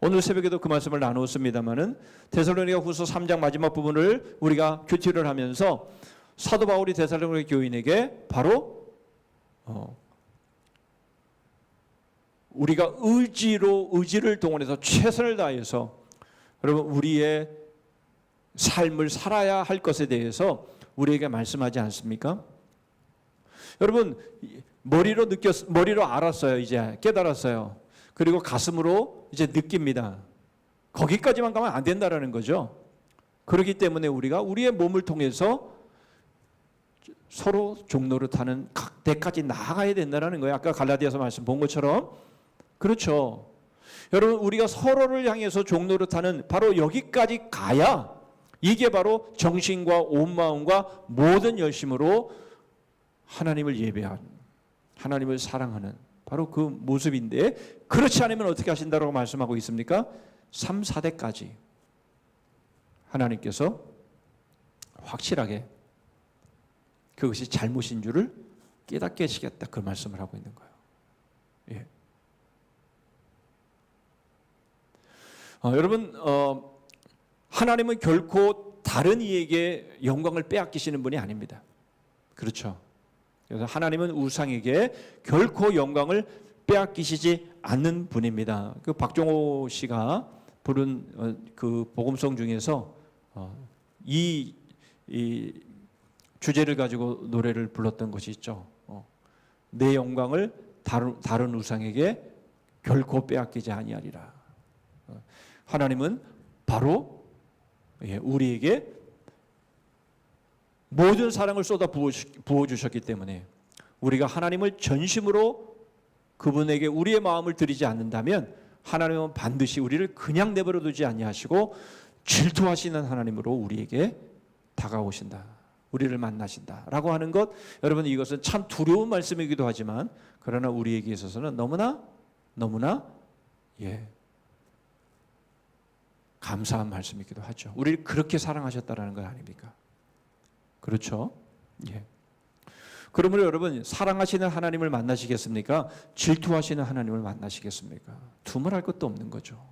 오늘 새벽에도 그 말씀을 나누었습니다마는 데살로니가후서 3장 마지막 부분을 우리가 큐티를 하면서 사도 바울이 데살로니가 교인에게 바로 우리가 의지를 동원해서 최선을 다해서 여러분 우리의 삶을 살아야 할 것에 대해서 우리에게 말씀하지 않습니까? 여러분 머리로 알았어요. 이제 깨달았어요. 그리고 가슴으로 이제 느낍니다. 거기까지만 가면 안 된다라는 거죠. 그렇기 때문에 우리가 우리의 몸을 통해서 서로 종노릇하는 각대까지 나아가야 된다는 거예요. 아까 갈라디아서 말씀 본 것처럼. 그렇죠. 여러분 우리가 서로를 향해서 종노릇하는 바로 여기까지 가야 이게 바로 정신과 온 마음과 모든 열심으로 하나님을 예배하는, 하나님을 사랑하는 바로 그 모습인데, 그렇지 않으면 어떻게 하신다고 말씀하고 있습니까? 3, 4대까지 하나님께서 확실하게 그것이 잘못인 줄을 깨닫게 하시겠다, 그 말씀을 하고 있는 거예요. 예. 여러분 하나님은 결코 다른 이에게 영광을 빼앗기시는 분이 아닙니다. 그렇죠. 그래서 하나님은 우상에게 결코 영광을 빼앗기시지 않는 분입니다. 그 박종호 씨가 부른 그 복음송 중에서 이 주제를 가지고 노래를 불렀던 것이 있죠. 내 영광을 다른 우상에게 결코 빼앗기지 아니하리라. 하나님은 바로 우리에게 모든 사랑을 쏟아 부어주셨기 때문에 우리가 하나님을 전심으로 그분에게 우리의 마음을 드리지 않는다면 하나님은 반드시 우리를 그냥 내버려 두지 아니하시고 질투하시는 하나님으로 우리에게 다가오신다, 우리를 만나신다 라고 하는 것, 여러분 이것은 참 두려운 말씀이기도 하지만 그러나 우리에게 있어서는 너무나 감사한 말씀이기도 하죠. 우리를 그렇게 사랑하셨다라는 것 아닙니까? 그렇죠? 예. 그러므로 여러분 사랑하시는 하나님을 만나시겠습니까? 질투하시는 하나님을 만나시겠습니까? 두말할 것도 없는 거죠.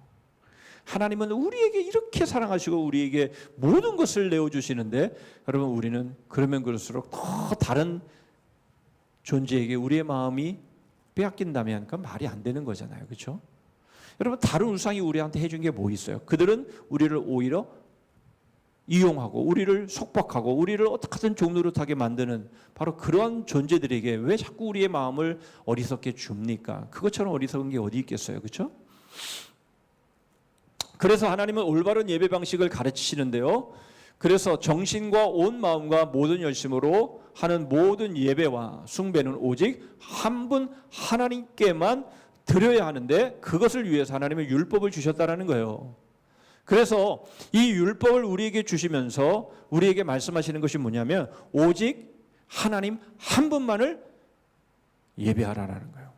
하나님은 우리에게 이렇게 사랑하시고 우리에게 모든 것을 내어주시는데 여러분 우리는 그러면 그럴수록 더 다른 존재에게 우리의 마음이 빼앗긴다면 그건 말이 안 되는 거잖아요. 그렇죠? 여러분 다른 우상이 우리한테 해준 게 뭐 있어요? 그들은 우리를 오히려 이용하고 우리를 속박하고 우리를 어떻게든 종노릇하게 만드는 바로 그런 존재들에게 왜 자꾸 우리의 마음을 어리석게 줍니까? 그것처럼 어리석은 게 어디 있겠어요? 그렇죠? 그래서 하나님은 올바른 예배 방식을 가르치시는데요. 그래서 정신과 온 마음과 모든 열심으로 하는 모든 예배와 숭배는 오직 한 분 하나님께만 드려야 하는데 그것을 위해서 하나님은 율법을 주셨다라는 거예요. 그래서 이 율법을 우리에게 주시면서 우리에게 말씀하시는 것이 뭐냐면 오직 하나님 한 분만을 예배하라라는 거예요.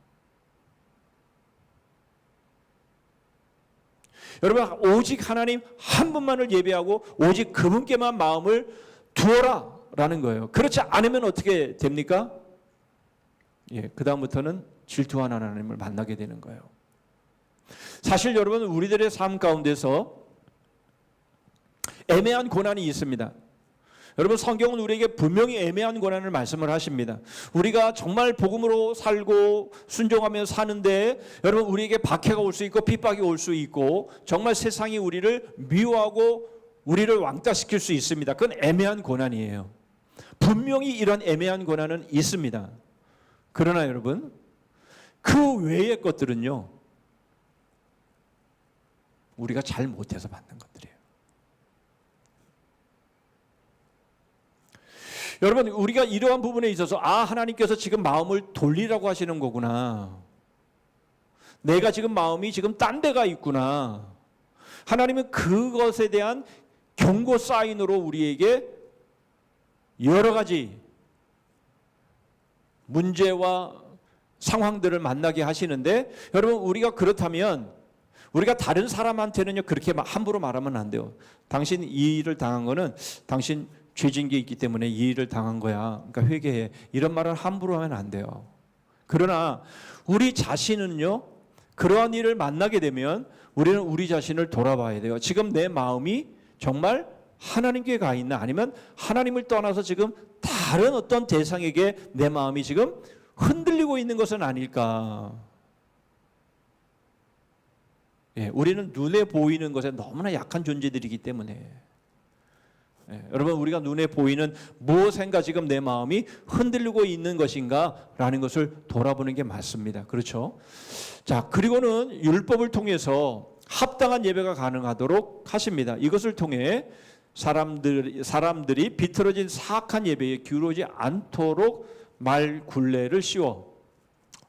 여러분 오직 하나님 한 분만을 예배하고 오직 그분께만 마음을 두어라 라는 거예요. 그렇지 않으면 어떻게 됩니까? 예, 그 다음부터는 질투하는 하나님을 만나게 되는 거예요. 사실 여러분 우리들의 삶 가운데서 애매한 고난이 있습니다. 여러분 성경은 우리에게 분명히 애매한 고난을 말씀을 하십니다. 우리가 정말 복음으로 살고 순종하며 사는데 여러분 우리에게 박해가 올 수 있고 핍박이 올 수 있고 정말 세상이 우리를 미워하고 우리를 왕따시킬 수 있습니다. 그건 애매한 고난이에요. 분명히 이런 애매한 고난은 있습니다. 그러나 여러분 그 외의 것들은요 우리가 잘 못해서 받는 것들이에요. 여러분 우리가 이러한 부분에 있어서 하나님께서 지금 마음을 돌리라고 하시는 거구나. 내가 지금 마음이 지금 딴 데가 있구나. 하나님은 그것에 대한 경고 사인으로 우리에게 여러 가지 문제와 상황들을 만나게 하시는데 여러분 우리가 그렇다면 우리가 다른 사람한테는요 그렇게 함부로 말하면 안 돼요. 당신 이 일을 당한 거는 당신 죄진 게 있기 때문에 이 일을 당한 거야. 그러니까 회개해. 이런 말을 함부로 하면 안 돼요. 그러나 우리 자신은요 그러한 일을 만나게 되면 우리는 우리 자신을 돌아봐야 돼요. 지금 내 마음이 정말 하나님께 가 있나 아니면 하나님을 떠나서 지금 다른 어떤 대상에게 내 마음이 지금 흔들리고 있는 것은 아닐까. 예, 우리는 눈에 보이는 것에 너무나 약한 존재들이기 때문에 여러분 우리가 눈에 보이는 무엇인가 지금 내 마음이 흔들리고 있는 것인가 라는 것을 돌아보는 게 맞습니다. 그렇죠? 자, 그리고는 율법을 통해서 합당한 예배가 가능하도록 하십니다. 이것을 통해 사람들이 비틀어진 사악한 예배에 기울어지 않도록 말 굴레를 씌워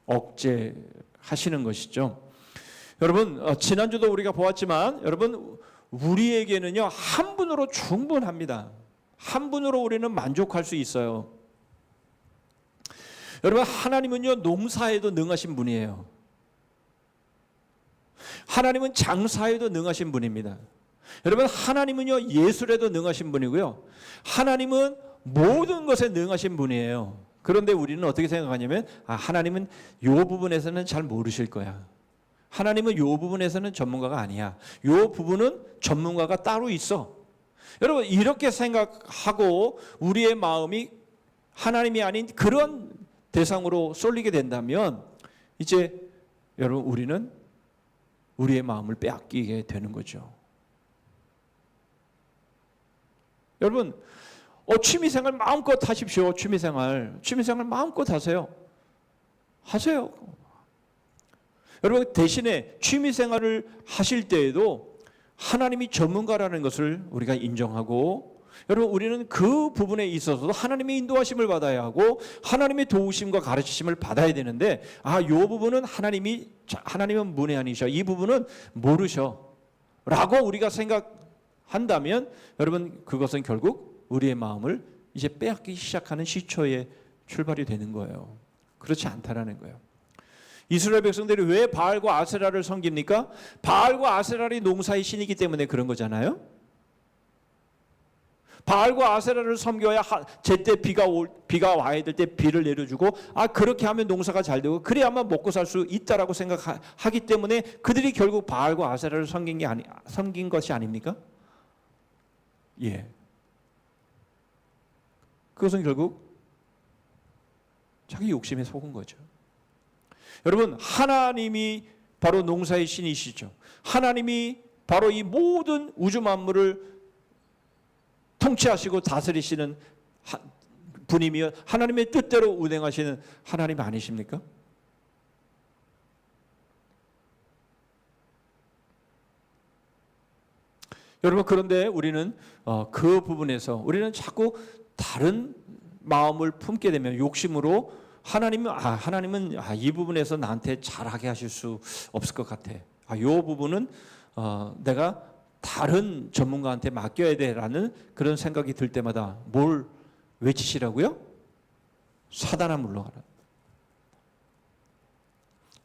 억제하시는 것이죠. 여러분 지난주도 우리가 보았지만 여러분 우리에게는요 한 분으로 충분합니다. 한 분으로 우리는 만족할 수 있어요. 여러분 하나님은요 농사에도 능하신 분이에요. 하나님은 장사에도 능하신 분입니다. 여러분 하나님은요 예술에도 능하신 분이고요. 하나님은 모든 것에 능하신 분이에요. 그런데 우리는 어떻게 생각하냐면 하나님은 이 부분에서는 잘 모르실 거야. 하나님은 이 부분에서는 전문가가 아니야. 이 부분은 전문가가 따로 있어. 여러분 이렇게 생각하고 우리의 마음이 하나님이 아닌 그런 대상으로 쏠리게 된다면 이제 여러분 우리는 우리의 마음을 빼앗기게 되는 거죠. 여러분 취미생활 마음껏 하십시오. 취미생활 마음껏 하세요. 여러분 대신에 취미생활을 하실 때에도 하나님이 전문가라는 것을 우리가 인정하고 여러분 우리는 그 부분에 있어서도 하나님의 인도하심을 받아야 하고 하나님의 도우심과 가르치심을 받아야 되는데 이 부분은 하나님은 문외한이셔. 이 부분은 모르셔. 라고 우리가 생각한다면 여러분 그것은 결국 우리의 마음을 이제 빼앗기 시작하는 시초의 출발이 되는 거예요. 그렇지 않다라는 거예요. 이스라엘 백성들이 왜 바알과 아세라를 섬깁니까? 바알과 아세라이 농사의 신이기 때문에 그런 거잖아요. 바알과 아세라를 섬겨야 제때 비가 와야 될 때 비를 내려주고 그렇게 하면 농사가 잘 되고 그래야만 먹고 살 수 있다라고 생각하기 때문에 그들이 결국 바알과 아세라를 섬긴 것이 아닙니까? 예. 그것은 결국 자기 욕심에 속은 거죠. 여러분 하나님이 바로 농사의 신이시죠. 하나님이 바로 이 모든 우주 만물을 통치하시고 다스리시는 분이며 하나님의 뜻대로 운행하시는 하나님 아니십니까? 여러분 그런데 우리는 그 부분에서 우리는 자꾸 다른 마음을 품게 되면 욕심으로 하나님은 이 부분에서 나한테 잘하게 하실 수 없을 것 같아. 이 부분은 내가 다른 전문가한테 맡겨야 돼라는 그런 생각이 들 때마다 뭘 외치시라고요? 사단아 물러가라.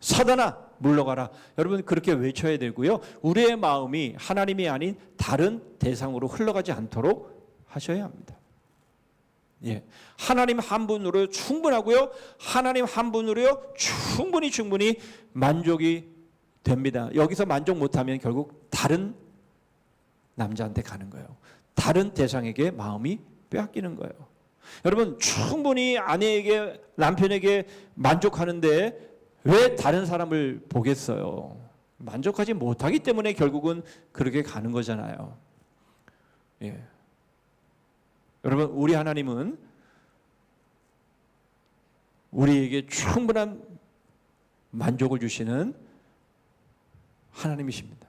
사단아 물러가라. 여러분 그렇게 외쳐야 되고요. 우리의 마음이 하나님이 아닌 다른 대상으로 흘러가지 않도록 하셔야 합니다. 예, 하나님 한 분으로 충분하고요. 하나님 한 분으로요 충분히 만족이 됩니다. 여기서 만족 못하면 결국 다른 남자한테 가는 거예요. 다른 대상에게 마음이 빼앗기는 거예요. 여러분 충분히 아내에게 남편에게 만족하는데 왜 다른 사람을 보겠어요? 만족하지 못하기 때문에 결국은 그렇게 가는 거잖아요. 예. 여러분 우리 하나님은 우리에게 충분한 만족을 주시는 하나님이십니다.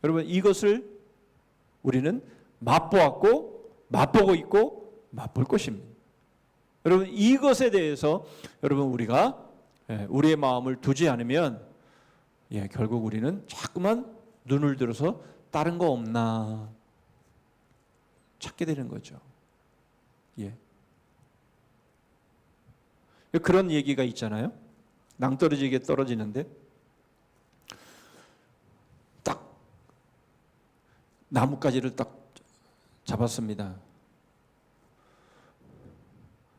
여러분 이것을 우리는 맛보았고 맛보고 있고 맛볼 것입니다. 여러분 이것에 대해서 여러분 우리가 우리의 마음을 두지 않으면 결국 우리는 자꾸만 눈을 들어서 다른 거 없나 찾게 되는 거죠. 예. 그런 얘기가 있잖아요. 낭떠러지게 떨어지는데 딱 나뭇가지를 딱 잡았습니다.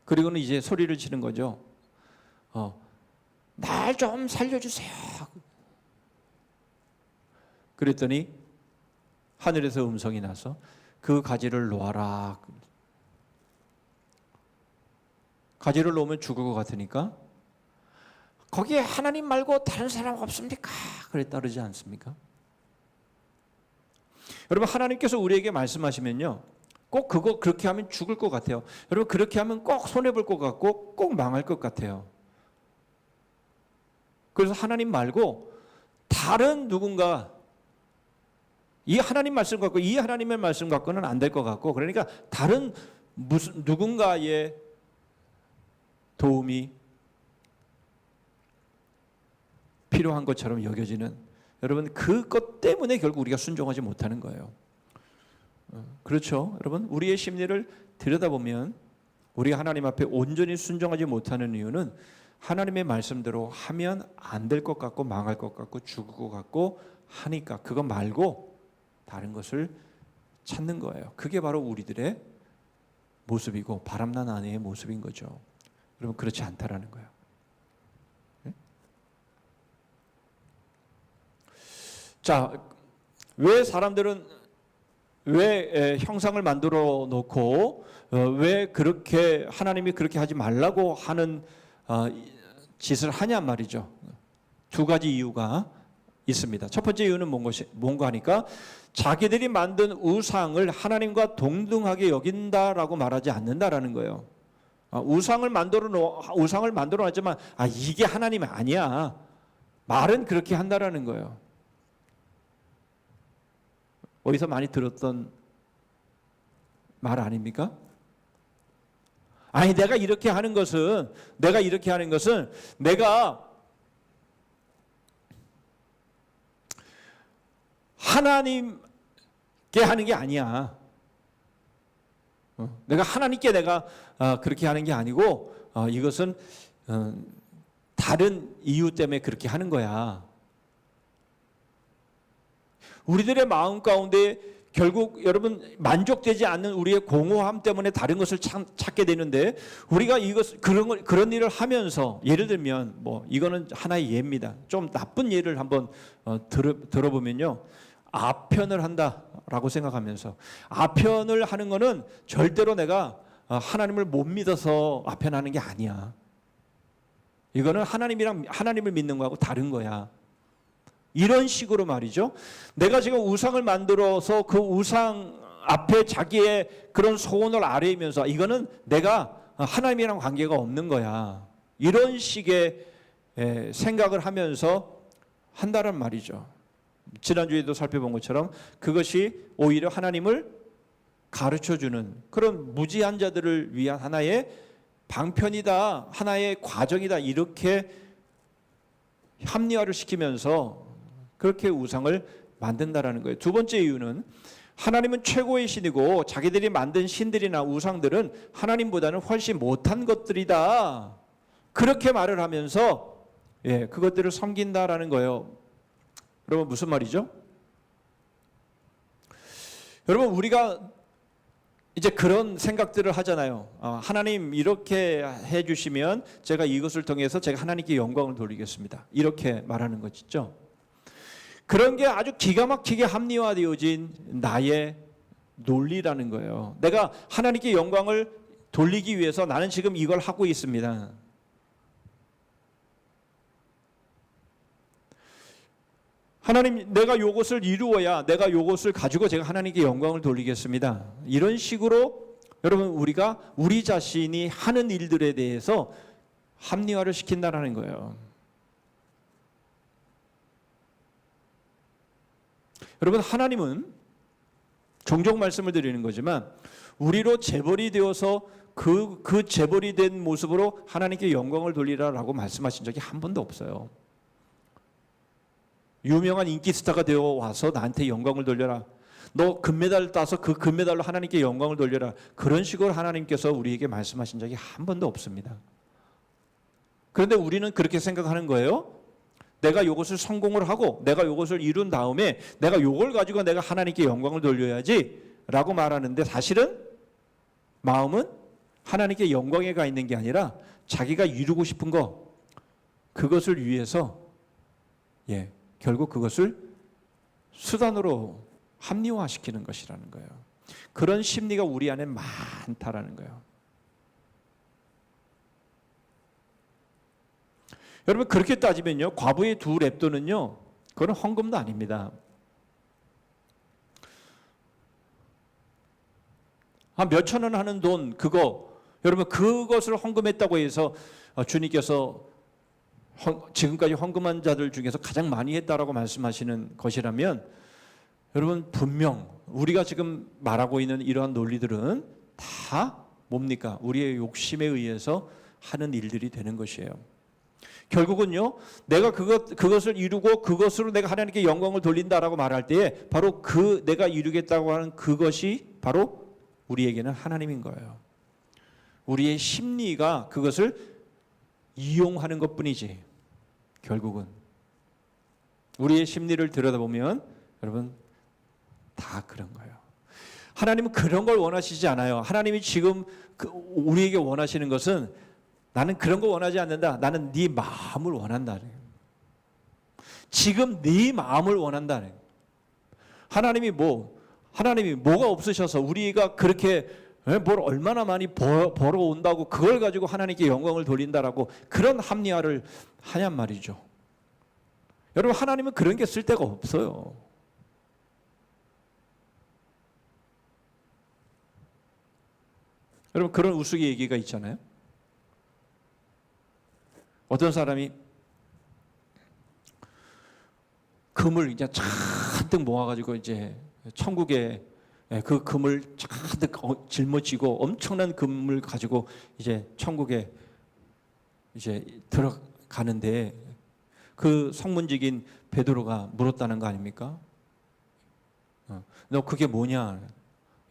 그리고는 이제 소리를 치는 거죠. 날 좀 살려주세요. 그랬더니 하늘에서 음성이 나서 그 가지를 놓아라. 가지를 놓으면 죽을 것 같으니까 거기에 하나님 말고 다른 사람 없습니까? 그랬다 그러지 않습니까? 여러분 하나님께서 우리에게 말씀하시면요 꼭 그거 그렇게 하면 죽을 것 같아요. 여러분 그렇게 하면 꼭 손해볼 것 같고 꼭 망할 것 같아요. 그래서 하나님 말고 다른 누군가 이 하나님 말씀 갖고 이 하나님의 말씀 갖고는 안 될 것 같고 그러니까 다른 무슨 누군가의 도움이 필요한 것처럼 여겨지는 여러분 그것 때문에 결국 우리가 순종하지 못하는 거예요. 그렇죠? 여러분 우리의 심리를 들여다보면 우리가 하나님 앞에 온전히 순종하지 못하는 이유는 하나님의 말씀대로 하면 안 될 것 같고 망할 것 같고 죽을 것 같고 하니까 그거 말고 다른 것을 찾는 거예요. 그게 바로 우리들의 모습이고 바람난 아내의 모습인 거죠. 여러분 그렇지 않다라는 거예요. 네? 자, 왜 사람들은 왜 형상을 만들어 놓고 왜 그렇게 하나님이 그렇게 하지 말라고 하는 짓을 하냐 말이죠. 두 가지 이유가 있습니다. 첫 번째 이유는 뭔가 하니까 자기들이 만든 우상을 하나님과 동등하게 여긴다라고 말하지 않는다라는 거예요. 우상을 만들어 놨지만 이게 하나님이 아니야. 말은 그렇게 한다라는 거예요. 어디서 많이 들었던 말 아닙니까? 내가 이렇게 하는 것은 내가 하나님께 하는 게 아니야. 내가 하나님께 그렇게 하는 게 아니고 이것은 다른 이유 때문에 그렇게 하는 거야. 우리들의 마음 가운데 결국 여러분 만족되지 않는 우리의 공허함 때문에 다른 것을 찾게 되는데 우리가 그런 일을 하면서 예를 들면 이거는 하나의 예입니다. 좀 나쁜 예를 한번 들어보면요. 아편을 한다라고 생각하면서 아편을 하는 거는 절대로 내가 하나님을 못 믿어서 아편하는 게 아니야. 이거는 하나님을 믿는 거하고 다른 거야. 이런 식으로 말이죠. 내가 지금 우상을 만들어서 그 우상 앞에 자기의 그런 소원을 아뢰면서 이거는 내가 하나님이랑 관계가 없는 거야. 이런 식의 생각을 하면서 한다란 말이죠. 지난주에도 살펴본 것처럼 그것이 오히려 하나님을 가르쳐주는 그런 무지한 자들을 위한 하나의 방편이다, 하나의 과정이다 이렇게 합리화를 시키면서 그렇게 우상을 만든다라는 거예요. 두 번째 이유는 하나님은 최고의 신이고 자기들이 만든 신들이나 우상들은 하나님보다는 훨씬 못한 것들이다. 그렇게 말을 하면서 예, 그것들을 섬긴다라는 거예요. 여러분 무슨 말이죠? 여러분 우리가 이제 그런 생각들을 하잖아요. 하나님 이렇게 해주시면 제가 이것을 통해서 제가 하나님께 영광을 돌리겠습니다. 이렇게 말하는 것이죠. 그런 게 아주 기가 막히게 합리화되어진 나의 논리라는 거예요. 내가 하나님께 영광을 돌리기 위해서 나는 지금 이걸 하고 있습니다. 하나님, 내가 요것을 이루어야 내가 요것을 가지고 제가 하나님께 영광을 돌리겠습니다. 이런 식으로 여러분 우리가 우리 자신이 하는 일들에 대해서 합리화를 시킨다는 거예요. 여러분 하나님은 종종 말씀을 드리는 거지만 우리로 재벌이 되어서 그 재벌이 된 모습으로 하나님께 영광을 돌리라라고 말씀하신 적이 한 번도 없어요. 유명한 인기 스타가 되어 와서 나한테 영광을 돌려라. 너 금메달 따서 그 금메달로 하나님께 영광을 돌려라. 그런 식으로 하나님께서 우리에게 말씀하신 적이 한 번도 없습니다. 그런데 우리는 그렇게 생각하는 거예요. 내가 이것을 성공을 하고 내가 이것을 이룬 다음에 내가 이걸 가지고 내가 하나님께 영광을 돌려야지 라고 말하는데 사실은 마음은 하나님께 영광에 가 있는 게 아니라 자기가 이루고 싶은 거 그것을 위해서 결국 그것을 수단으로 합리화시키는 것이라는 거예요. 그런 심리가 우리 안에 많다라는 거예요. 여러분 그렇게 따지면요, 과부의 두 랩돈은요, 그건 헌금도 아닙니다. 한 몇천 원 하는 돈 그거 여러분 그것을 헌금했다고 해서 주님께서 지금까지 헌금한 자들 중에서 가장 많이 했다라고 말씀하시는 것이라면 여러분 분명 우리가 지금 말하고 있는 이러한 논리들은 다 뭡니까? 우리의 욕심에 의해서 하는 일들이 되는 것이에요. 결국은요, 내가 그것을 이루고 그것으로 내가 하나님께 영광을 돌린다라고 말할 때에 바로 그 내가 이루겠다고 하는 그것이 바로 우리에게는 하나님인 거예요. 우리의 심리가 그것을 이용하는 것뿐이지 결국은 우리의 심리를 들여다보면 여러분 다 그런 거예요. 하나님은 그런 걸 원하시지 않아요. 하나님이 지금 우리에게 원하시는 것은 나는 그런 거 원하지 않는다. 나는 네 마음을 원한다는 거예요. 지금 네 마음을 원한다는 거예요. 하나님이 뭐가 없으셔서 우리가 그렇게 뭘 얼마나 많이 벌어온다고 그걸 가지고 하나님께 영광을 돌린다라고 그런 합리화를 하냔 말이죠. 여러분 하나님은 그런 게 쓸 데가 없어요. 여러분 그런 우스갯 얘기가 있잖아요. 어떤 사람이 금을 이제 잔뜩 모아가지고 이제 천국에 그 금을 잔뜩 짊어지고 엄청난 금을 가지고 이제 천국에 이제 들어가는데 그 성문직인 베드로가 물었다는 거 아닙니까? 너 그게 뭐냐?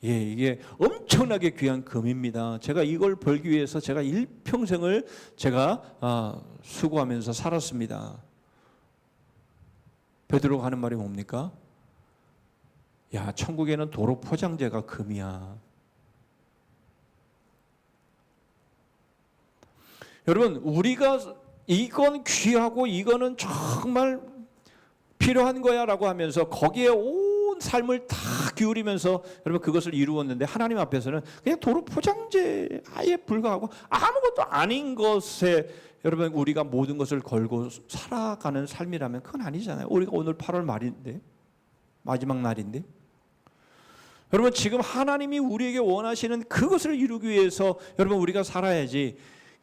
이게 엄청나게 귀한 금입니다. 제가 이걸 벌기 위해서 제가 일평생을 제가 수고하면서 살았습니다. 베드로가 하는 말이 뭡니까? 야, 천국에는 도로 포장재가 금이야. 여러분, 우리가 이건 귀하고 이거는 정말 필요한 거야라고 하면서 거기에 온 삶을 다 기울이면서 여러분 그것을 이루었는데 하나님 앞에서는 그냥 도로 포장재 아예 불과하고 아무것도 아닌 것에 여러분 우리가 모든 것을 걸고 살아가는 삶이라면 그건 아니잖아요. 우리가 오늘 8월 말인데 마지막 날인데 여러분 지금 하나님이 우리에게 원하시는 그것을 이루기 위해서 여러분 우리가 살아야지.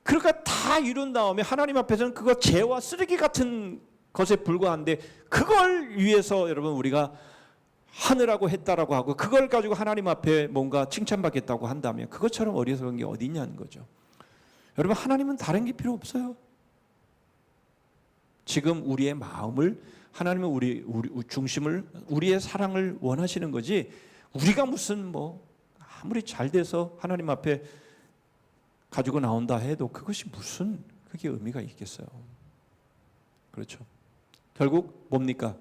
그러니까 다 이룬 다음에 하나님 앞에서는 그거 재와 쓰레기 같은 것에 불과한데 그걸 위해서 여러분 우리가 하느라고 했다라고 하고 그걸 가지고 하나님 앞에 뭔가 칭찬받겠다고 한다면 그것처럼 어리석은 게 어디 있냐는 거죠. 여러분 하나님은 다른 게 필요 없어요. 지금 우리의 마음을 하나님은 우리 중심을 우리의 사랑을 원하시는 거지 우리가 무슨 아무리 잘 돼서 하나님 앞에 가지고 나온다 해도 그것이 무슨 그게 의미가 있겠어요. 그렇죠. 결국 뭡니까?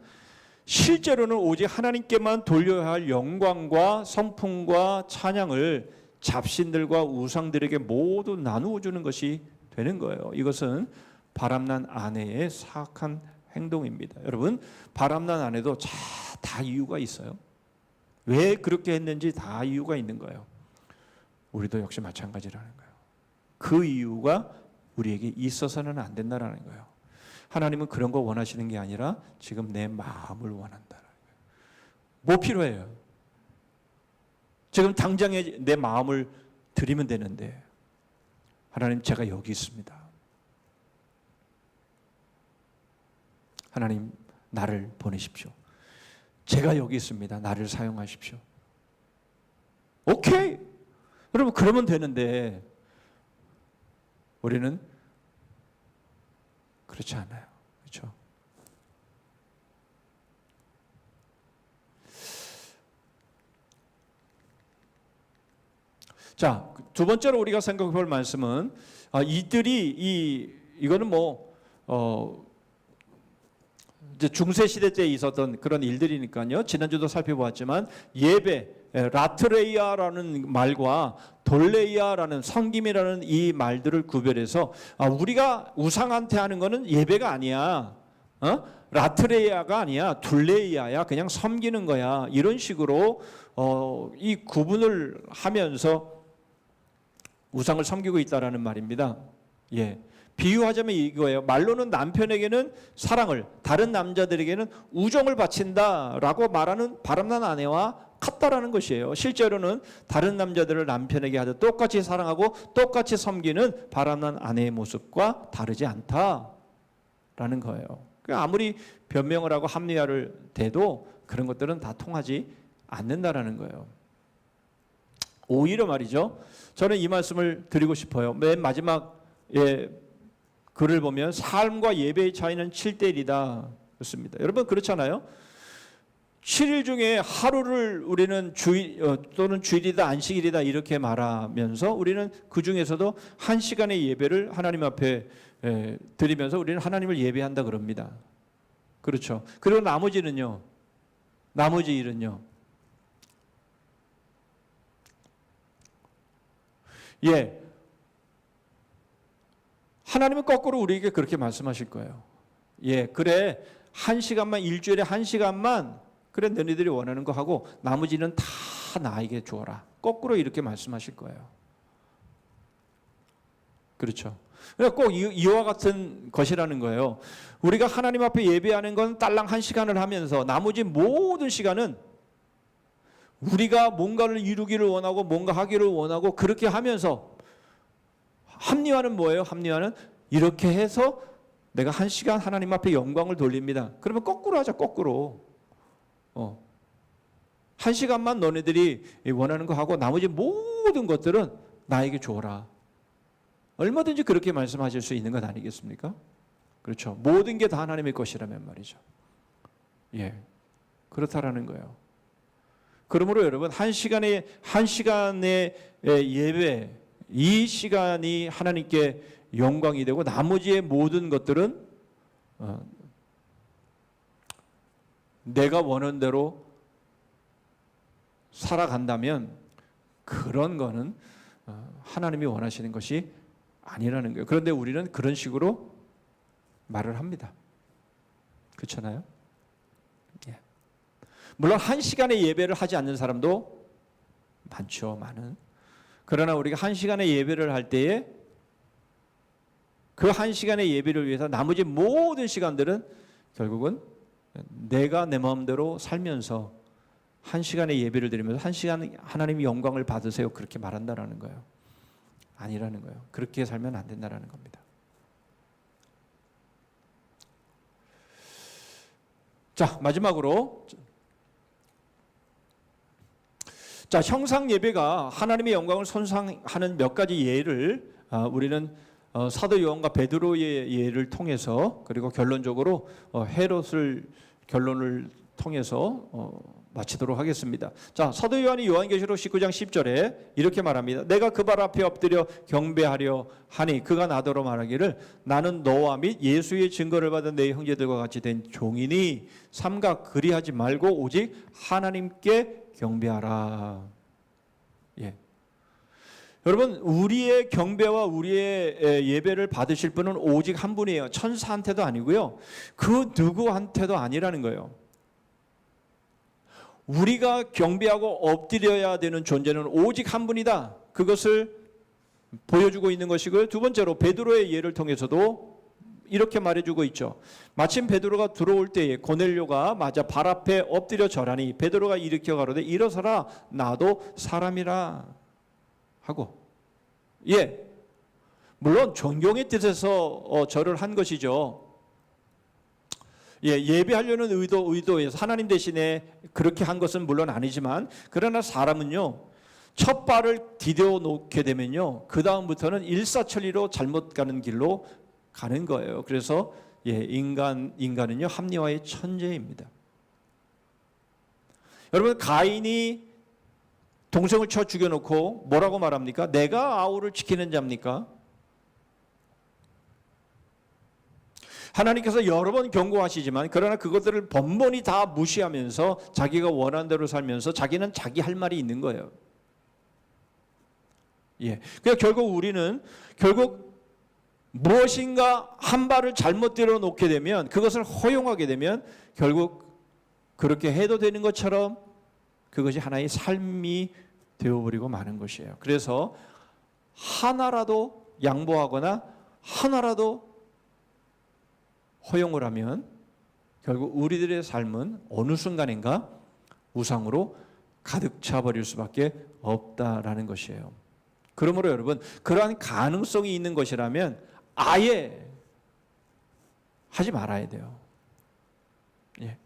실제로는 오직 하나님께만 돌려야 할 영광과 성품과 찬양을 잡신들과 우상들에게 모두 나누어 주는 것이 되는 거예요. 이것은 바람난 아내의 사악한 행동입니다. 여러분, 바람난 아내도 다 이유가 있어요. 왜 그렇게 했는지 다 이유가 있는 거예요. 우리도 역시 마찬가지라는 거예요. 그 이유가 우리에게 있어서는 안 된다라는 거예요. 하나님은 그런 거 원하시는 게 아니라 지금 내 마음을 원한다라는 거예요. 뭐 필요해요? 지금 당장에 내 마음을 드리면 되는데, 하나님, 제가 여기 있습니다. 하나님, 나를 보내십시오. 제가 여기 있습니다. 나를 사용하십시오. 오케이. 여러분, 그러면 되는데 우리는 그렇지 않아요. 그렇죠? 자, 두 번째로 우리가 생각해 볼 말씀은 이거는 이제 중세 시대 때 있었던 그런 일들이니까요. 지난주도 살펴보았지만 예배, 라트레이아라는 말과 돌레이아라는 섬김이라는 이 말들을 구별해서 우리가 우상한테 하는 거는 예배가 아니야. 라트레이아가 아니야. 둘레이아야. 그냥 섬기는 거야. 이런 식으로 이 구분을 하면서 우상을 섬기고 있다라는 말입니다. 예. 비유하자면 이거예요. 말로는 남편에게는 사랑을, 다른 남자들에게는 우정을 바친다라고 말하는 바람난 아내와 같다라는 것이에요. 실제로는 다른 남자들을 남편에게 하듯 똑같이 사랑하고 똑같이 섬기는 바람난 아내의 모습과 다르지 않다라는 거예요. 아무리 변명을 하고 합리화를 대도 그런 것들은 다 통하지 않는다라는 거예요. 오히려 말이죠. 저는 이 말씀을 드리고 싶어요. 맨 마지막에 글을 보면 삶과 예배의 차이는 7대1이다 그렇습니다. 여러분, 그렇잖아요. 7일 중에 하루를 우리는 또는 주일이다 안식일이다 이렇게 말하면서 우리는 그 중에서도 1시간의 예배를 하나님 앞에 드리면서 우리는 하나님을 예배한다 그럽니다. 그렇죠. 그리고 나머지 일은요. 예. 하나님은 거꾸로 우리에게 그렇게 말씀하실 거예요. 예, 그래. 1시간만, 일주일에 1시간만, 그래, 너희들이 원하는 거 하고, 나머지는 다 나에게 주어라. 거꾸로 이렇게 말씀하실 거예요. 그렇죠. 그러니까 꼭 이와 같은 것이라는 거예요. 우리가 하나님 앞에 예배하는 건 딸랑 1시간을 하면서, 나머지 모든 시간은 우리가 뭔가를 이루기를 원하고, 뭔가 하기를 원하고, 그렇게 하면서, 합리화는 뭐예요? 합리화는 이렇게 해서 내가 1시간 하나님 앞에 영광을 돌립니다. 그러면 거꾸로 하자, 거꾸로. 1시간만 너네들이 원하는 거 하고 나머지 모든 것들은 나에게 줘라. 얼마든지 그렇게 말씀하실 수 있는 것 아니겠습니까? 그렇죠. 모든 게 다 하나님의 것이라면 말이죠. 예, 그렇다라는 거예요. 그러므로 여러분, 1시간의 예배, 이 시간이 하나님께 영광이 되고 나머지의 모든 것들은 내가 원하는 대로 살아간다면 그런 거는 하나님이 원하시는 것이 아니라는 거예요. 그런데 우리는 그런 식으로 말을 합니다. 그렇잖아요? 예. 물론 1시간의 예배를 하지 않는 사람도 많죠. 많은. 그러나 우리가 1시간의 예배를 할 때에 그 1시간의 예배를 위해서 나머지 모든 시간들은 결국은 내가 내 마음대로 살면서 1시간의 예배를 드리면서 1시간 하나님의 영광을 받으세요. 그렇게 말한다라는 거예요. 아니라는 거예요. 그렇게 살면 안 된다라는 겁니다. 자, 마지막으로 형상 예배가 하나님의 영광을 손상하는 몇 가지 예를 우리는 사도 요한과 베드로의 예를 통해서 그리고 결론적으로 헤롯을 결론을 통해서 마치도록 하겠습니다. 자, 사도 요한이 요한계시록 19장 10절에 이렇게 말합니다. 내가 그 발 앞에 엎드려 경배하려 하니 그가 나더러 말하기를 나는 너와 및 예수의 증거를 받은 내 형제들과 같이 된 종이니 삼가 그리하지 말고 오직 하나님께 경배하라. 예. 여러분, 우리의 경배와 우리의 예배를 받으실 분은 오직 한 분이에요. 천사한테도 아니고요, 그 누구한테도 아니라는 거예요. 우리가 경배하고 엎드려야 되는 존재는 오직 한 분이다. 그것을 보여주고 있는 것이고요. 두 번째로 베드로의 예를 통해서도 이렇게 말해주고 있죠. 마침 베드로가 들어올 때에 고넬료가 맞아 발 앞에 엎드려 절하니 베드로가 일으켜 가로되 일어서라 나도 사람이라 하고, 예, 물론 존경의 뜻에서 절을 한 것이죠. 예, 예배하려는 의도에서 하나님 대신에 그렇게 한 것은 물론 아니지만, 그러나 사람은요, 첫 발을 디뎌 놓게 되면요, 그 다음부터는 일사천리로 잘못 가는 길로 가는 거예요. 그래서 예, 인간은요, 합리화의 천재입니다. 여러분, 가인이 동생을 쳐 죽여놓고 뭐라고 말합니까? 내가 아우를 지키는 자입니까? 하나님께서 여러 번 경고하시지만 그러나 그것들을 번번이 다 무시하면서 자기가 원하는 대로 살면서 자기는 자기 할 말이 있는 거예요. 예. 그러니까 결국 우리는 무엇인가 한 발을 잘못 들어 놓게 되면, 그것을 허용하게 되면 결국 그렇게 해도 되는 것처럼 그것이 하나의 삶이 되어버리고 마는 것이에요. 그래서 하나라도 양보하거나 하나라도 허용을 하면 결국 우리들의 삶은 어느 순간인가 우상으로 가득 차버릴 수밖에 없다라는 것이에요. 그러므로 여러분, 그러한 가능성이 있는 것이라면 아예 하지 말아야 돼요. 예.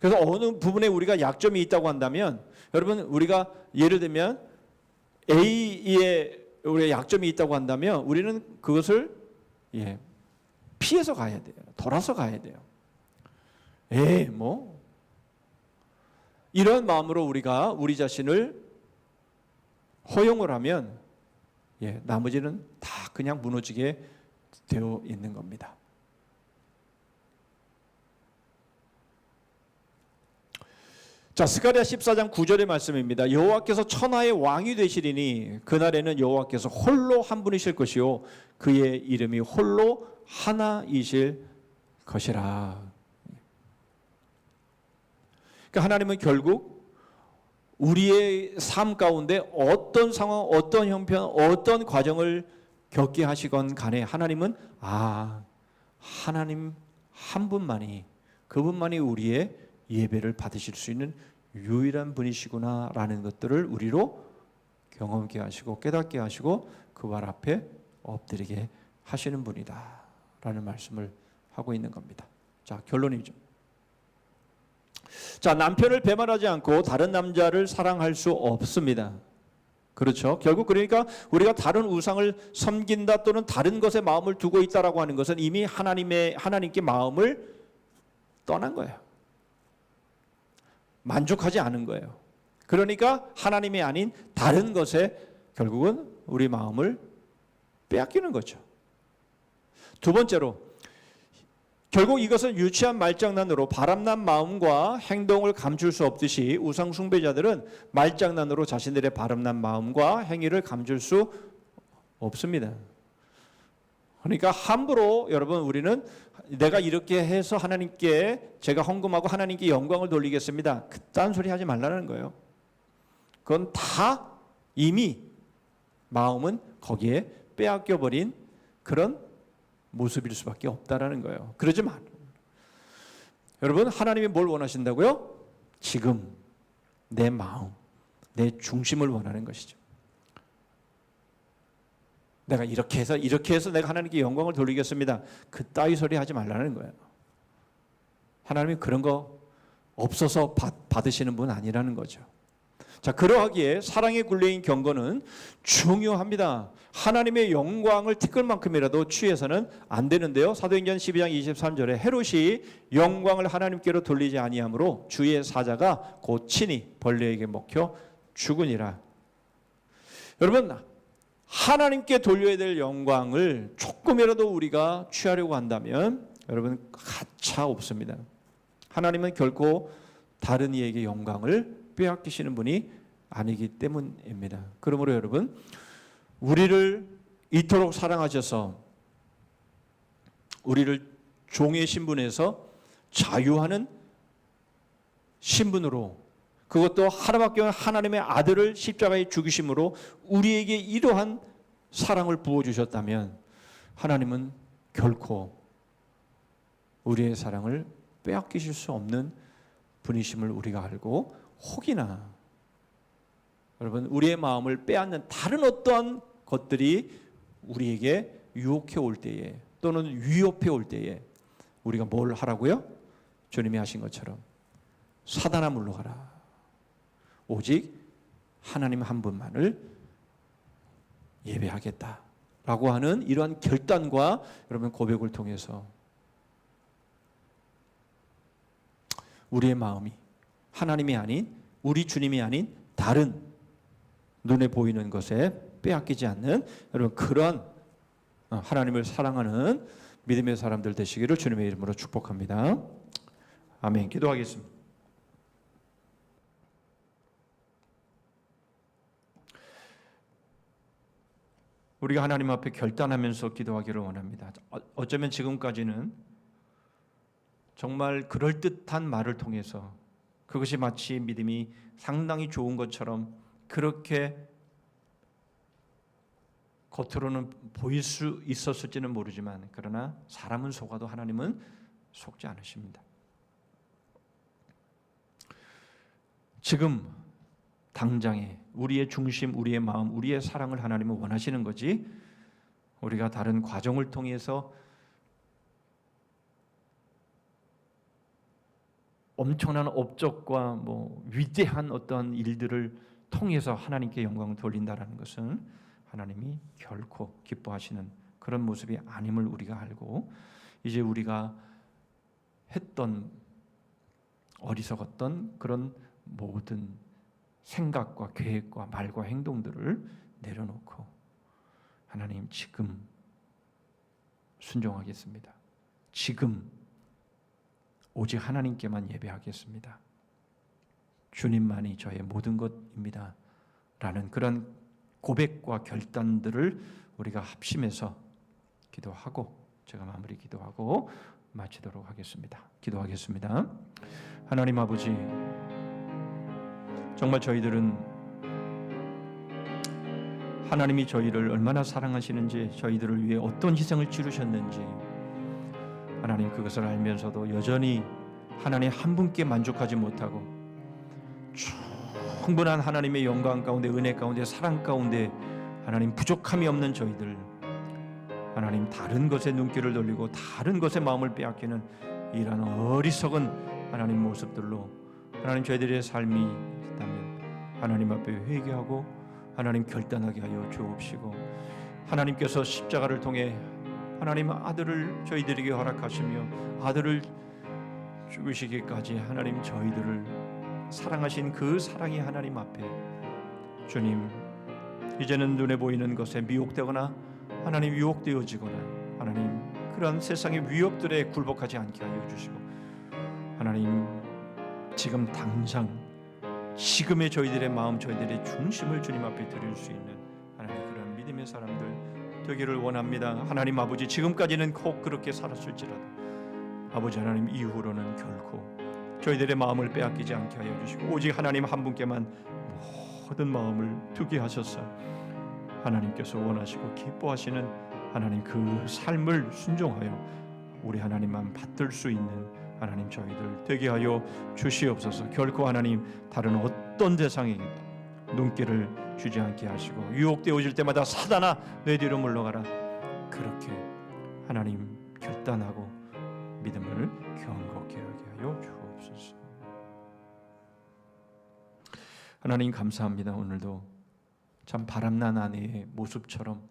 그래서 어느 부분에 우리가 약점이 있다고 한다면, 여러분, 우리가 예를 들면 A의 우리의 약점이 있다고 한다면 우리는 그것을 피해서 가야 돼요. 돌아서 가야 돼요. 이런 마음으로 우리가 우리 자신을 허용을 하면 나머지는 다 그냥 무너지게 되어 있는 겁니다. 자, 스가랴 14장 9절의 말씀입니다. 여호와께서 천하의 왕이 되시리니 그날에는 여호와께서 홀로 한 분이실 것이요 그의 이름이 홀로 하나이실 것이라. 그러니까 하나님은 결국 우리의 삶 가운데 어떤 상황, 어떤 형편, 어떤 과정을 겪게 하시건 간에 하나님은 하나님 한 분만이, 그분만이 우리의 예배를 받으실 수 있는 유일한 분이시구나라는 것들을 우리로 경험케 하시고 깨닫게 하시고 그 발 앞에 엎드리게 하시는 분이다라는 말씀을 하고 있는 겁니다. 자, 결론이죠. 자, 남편을 배반하지 않고 다른 남자를 사랑할 수 없습니다. 그렇죠. 결국 그러니까 우리가 다른 우상을 섬긴다 또는 다른 것에 마음을 두고 있다라고 하는 것은 이미 하나님께 마음을 떠난 거예요. 만족하지 않은 거예요. 그러니까 하나님이 아닌 다른 것에 결국은 우리 마음을 빼앗기는 거죠. 두 번째로, 결국 이것은 유치한 말장난으로 바람난 마음과 행동을 감출 수 없듯이 우상 숭배자들은 말장난으로 자신들의 바람난 마음과 행위를 감출 수 없습니다. 그러니까 함부로 여러분, 우리는 내가 이렇게 해서 하나님께 제가 헌금하고 하나님께 영광을 돌리겠습니다, 그딴 소리 하지 말라는 거예요. 그건 다 이미 마음은 거기에 빼앗겨 버린 그런 모습일 수밖에 없다라는 거예요. 그러지 마. 여러분, 하나님이 뭘 원하신다고요? 지금 내 마음, 내 중심을 원하는 것이죠. 내가 이렇게 해서 내가 하나님께 영광을 돌리겠습니다, 그따위 소리 하지 말라는 거예요. 하나님이 그런 거 없어서 받으시는 분 아니라는 거죠. 자, 그러하기에 사랑에 굴레인 경건은 중요합니다. 하나님의 영광을 티끌만큼이라도 취해서는 안 되는데요. 사도행전 12장 23절에 헤롯이 영광을 하나님께로 돌리지 아니하므로 주의 사자가 곧 친히 벌레에게 먹혀 죽으니라. 여러분, 하나님께 돌려야 될 영광을 조금이라도 우리가 취하려고 한다면 여러분 가차 없습니다. 하나님은 결코 다른 이에게 영광을 빼앗기시는 분이 아니기 때문입니다. 그러므로 여러분, 우리를 이토록 사랑하셔서 우리를 종의 신분에서 자유하는 신분으로, 그것도 하나밖에 없는 하나님의 아들을 십자가에 죽이심으로 우리에게 이러한 사랑을 부어주셨다면 하나님은 결코 우리의 사랑을 빼앗기실 수 없는 분이심을 우리가 알고, 혹이나 여러분 우리의 마음을 빼앗는 다른 어떠한 것들이 우리에게 유혹해 올 때에 또는 위협해 올 때에 우리가 뭘 하라고요? 주님이 하신 것처럼 사단아 물러가라. 오직 하나님 한 분만을 예배하겠다라고 하는 이러한 결단과 여러분 고백을 통해서 우리의 마음이 하나님이 아닌, 우리 주님이 아닌 다른 눈에 보이는 것에 빼앗기지 않는 여러분 그러한 하나님을 사랑하는 믿음의 사람들 되시기를 주님의 이름으로 축복합니다. 아멘. 기도하겠습니다. 우리가 하나님 앞에 결단하면서 기도하기를 원합니다. 어쩌면 지금까지는 정말 그럴듯한 말을 통해서 그것이 마치 믿음이 상당히 좋은 것처럼 그렇게 겉으로는 보일 수 있었을지는 모르지만, 그러나 사람은 속아도 하나님은 속지 않으십니다. 지금 당장에 우리의 중심, 우리의 마음, 우리의 사랑을 하나님은 원하시는 거지, 우리가 다른 과정을 통해서 엄청난 업적과 위대한 어떤 일들을 통해서 하나님께 영광을 돌린다라는 것은 하나님이 결코 기뻐하시는 그런 모습이 아님을 우리가 알고, 이제 우리가 했던 어리석었던 그런 모든 생각과 계획과 말과 행동들을 내려놓고 하나님 지금 순종하겠습니다. 지금 오직 하나님께만 예배하겠습니다. 주님만이 저의 모든 것입니다. 라는 그런 고백과 결단들을 우리가 합심해서 기도하고, 제가 마무리 기도하고 마치도록 하겠습니다. 기도하겠습니다. 하나님 아버지, 정말 저희들은 하나님이 저희를 얼마나 사랑하시는지, 저희들을 위해 어떤 희생을 치르셨는지 하나님 그것을 알면서도 여전히 하나님 한 분께 만족하지 못하고 충분한 하나님의 영광 가운데, 은혜 가운데, 사랑 가운데 하나님 부족함이 없는 저희들, 하나님 다른 것에 눈길을 돌리고 다른 것에 마음을 빼앗기는 이러한 어리석은 하나님 모습들로 하나님 저희들의 삶이 있다면 하나님 앞에 회개하고 하나님 결단하게 하여 주옵시고, 하나님께서 십자가를 통해 하나님 아들을 저희들에게 허락하시며 아들을 죽으시기까지 하나님 저희들을 사랑하신 그 사랑이 하나님 앞에, 주님 이제는 눈에 보이는 것에 미혹되거나 하나님 유혹되어지거나 하나님 그런 세상의 위협들에 굴복하지 않게 하여 주시고, 하나님 지금 당장 지금의 저희들의 마음, 저희들의 중심을 주님 앞에 드릴 수 있는 하나님 그런 믿음의 사람들 되기를 원합니다. 하나님 아버지, 지금까지는 꼭 그렇게 살았을지라도 아버지 하나님 이후로는 결코 저희들의 마음을 빼앗기지 않게 하여 주시고, 오직 하나님 한 분께만 모든 마음을 두게 하셔서 하나님께서 원하시고 기뻐하시는 하나님 그 삶을 순종하여 우리 하나님만 받들 수 있는 하나님 저희들 되게 하여 주시옵소서. 결코 하나님 다른 어떤 대상에게 눈길을 주지 않게 하시고, 유혹되어질 때마다 사단아 내 뒤로 물러가라, 그렇게 하나님 결단하고 믿음을 견고하게 하게 하여 주옵소서. 하나님 감사합니다. 오늘도 참 바람난 아내의 모습처럼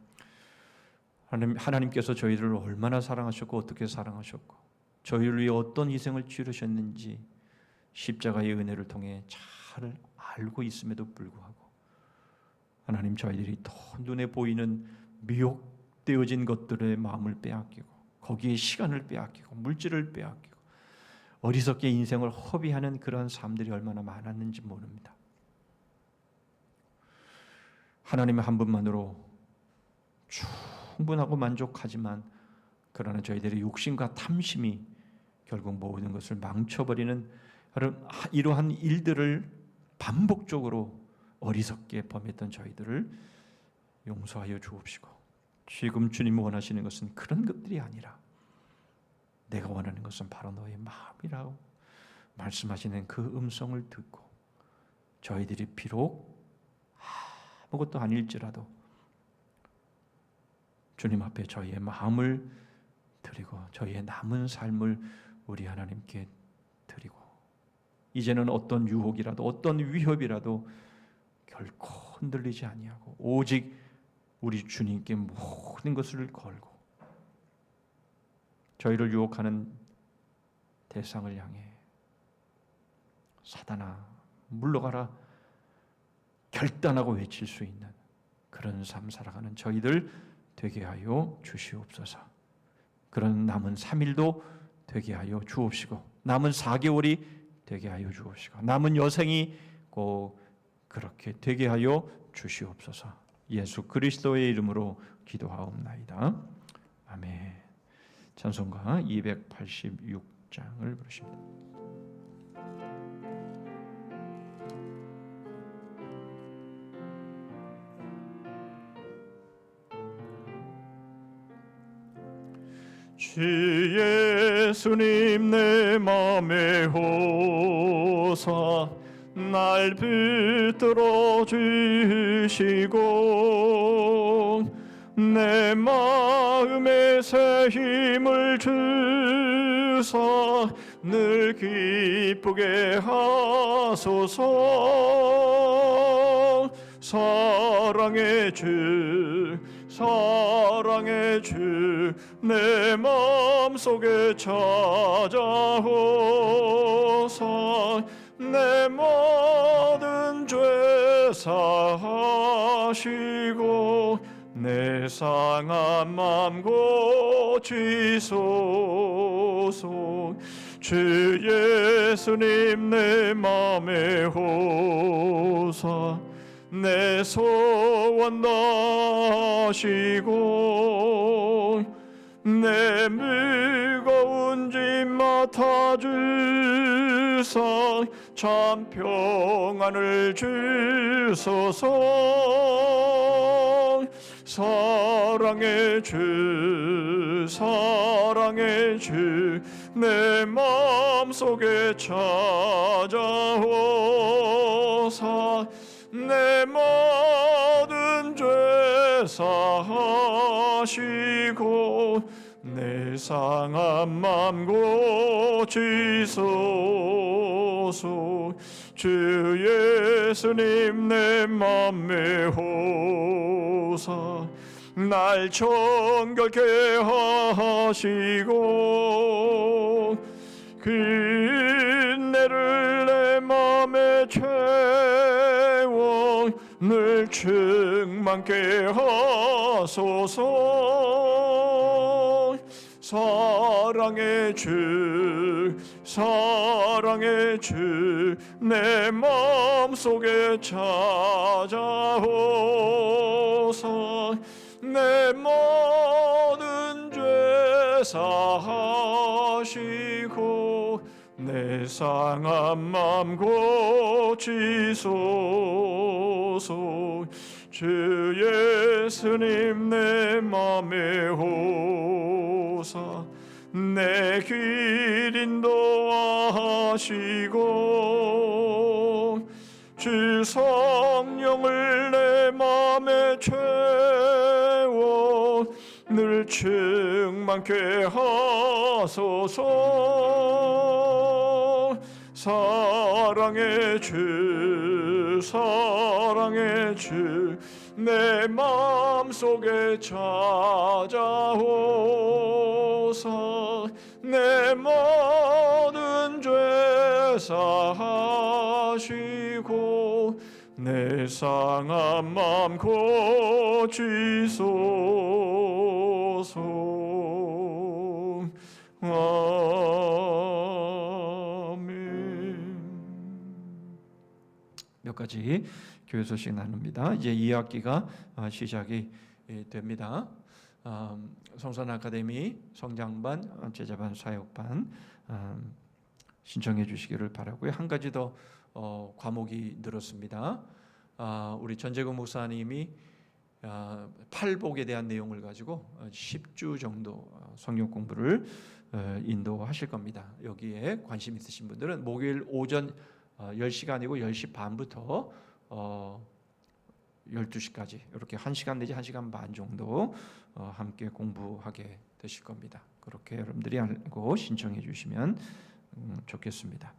하나님께서 저희를 얼마나 사랑하셨고 어떻게 사랑하셨고 저희를 위해 어떤 희생을 치르셨는지 십자가의 은혜를 통해 잘 알고 있음에도 불구하고 하나님, 저희들이 더 눈에 보이는 미혹되어진 것들의 마음을 빼앗기고 거기에 시간을 빼앗기고 물질을 빼앗기고 어리석게 인생을 허비하는 그러한 삶들이 얼마나 많았는지 모릅니다. 하나님의 한 분만으로 충분하고 만족하지만 그러나 저희들의 욕심과 탐심이 결국 모든 것을 망쳐버리는 이러한 일들을 반복적으로 어리석게 범했던 저희들을 용서하여 주옵시고, 지금 주님이 원하시는 것은 그런 것들이 아니라 내가 원하는 것은 바로 너의 마음이라고 말씀하시는 그 음성을 듣고 저희들이 비록 아무것도 아닐지라도 주님 앞에 저희의 마음을 드리고 저희의 남은 삶을 우리 하나님께 드리고 이제는 어떤 유혹이라도 어떤 위협이라도 결코 흔들리지 아니하고 오직 우리 주님께 모든 것을 걸고 저희를 유혹하는 대상을 향해 사단아 물러가라 결단하고 외칠 수 있는 그런 삶 살아가는 저희들 되게 하여 주시옵소서. 그런 남은 3일도 되게 하여 주옵시고 남은 4개월이 되게 하여 주옵시고 남은 여생이 꼭 그렇게 되게 하여 주시옵소서. 예수 그리스도의 이름으로 기도하옵나이다. 아멘. 찬송가 286장을 부르십니다. 주 예수님 내 맘에 오사 날 붙들어 주시고 내 마음에 새 힘을 주사 늘 기쁘게 하소서. 사랑의 주 내 마음속에 찾아오사 내 모든 죄 사하시고 내 상한 맘 고치소서. 주 예수님 내 맘에 오사 내 소원 다하시고 내 무거운 짐 맡아주사 참 평안을 주소서. 사랑의 주 내 마음속에 찾아오사 내 모든 죄 사하시고 내 상한 맘 고치소서. 주 예수님 내 맘에 오사 날 정결케 하시고 그 은혜를 내 맘에 채워 늘 충만케 하소서. 사랑의 주 내 마음속에 찾아오사 내 모든 죄 사하시고 내 상한 맘 고치소서. 주 예수님 내 맘에 오사 내 길 인도하시고 주 성령을 내 맘에 채워 늘 충만케 하소서. 사랑의 주 사랑의 주 내 마음속에 찾아오사 내 모든 죄 사하시고 내 상한 맘 고치소서. 몇 가지 교회 소식 나눕니다. 이제 2학기가 시작이 됩니다. 성산 아카데미 성장반, 제자반, 사역반 신청해 주시기를 바라고요. 한 가지 더 과목이 늘었습니다. 우리 전재근 목사님이 팔복에 대한 내용을 가지고 10주 정도 성경 공부를 인도하실 겁니다. 여기에 관심 있으신 분들은 목요일 오전 10시간이고 10시 반부터 12시까지 이렇게 1시간 내지 1시간 반 정도 함께 공부하게 되실 겁니다. 그렇게 여러분들이 알고 신청해 주시면 좋겠습니다.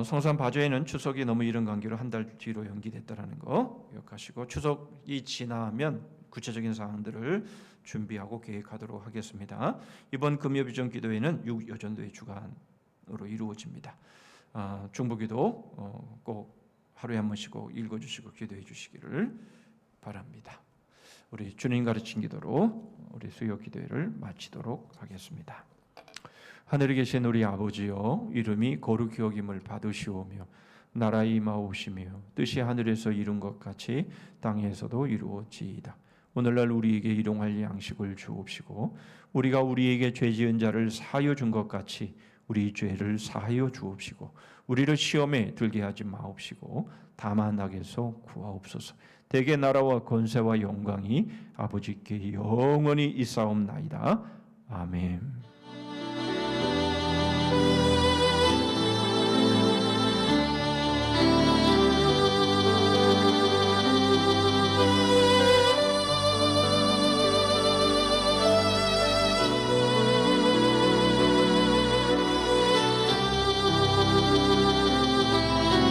성산 바저에는 추석이 너무 이른 관계로 한 달 뒤로 연기됐다라는 거 기억하시고 추석이 지나면 구체적인 사항들을 준비하고 계획하도록 하겠습니다. 이번 금요비전 기도회는 6여전도의 주간으로 이루어집니다. 중보기도 꼭 하루에 한 번씩 꼭 읽어주시고 기도해 주시기를 바랍니다. 우리 주님 가르친 기도로 우리 수요 기도회를 마치도록 하겠습니다. 하늘에 계신 우리 아버지여, 이름이 거룩히 여김을 받으시오며 나라의 임하오시며 뜻이 하늘에서 이룬 것 같이 땅에서도 이루어지이다. 오늘날 우리에게 일용할 양식을 주옵시고 우리가 우리에게 죄 지은 자를 사하여 준 것 같이 우리 죄를 사하여 주옵시고 우리를 시험에 들게 하지 마옵시고 다만 악에서 구하옵소서. 대개 나라와 권세와 영광이 아버지께 영원히 있사옵나이다. 아멘.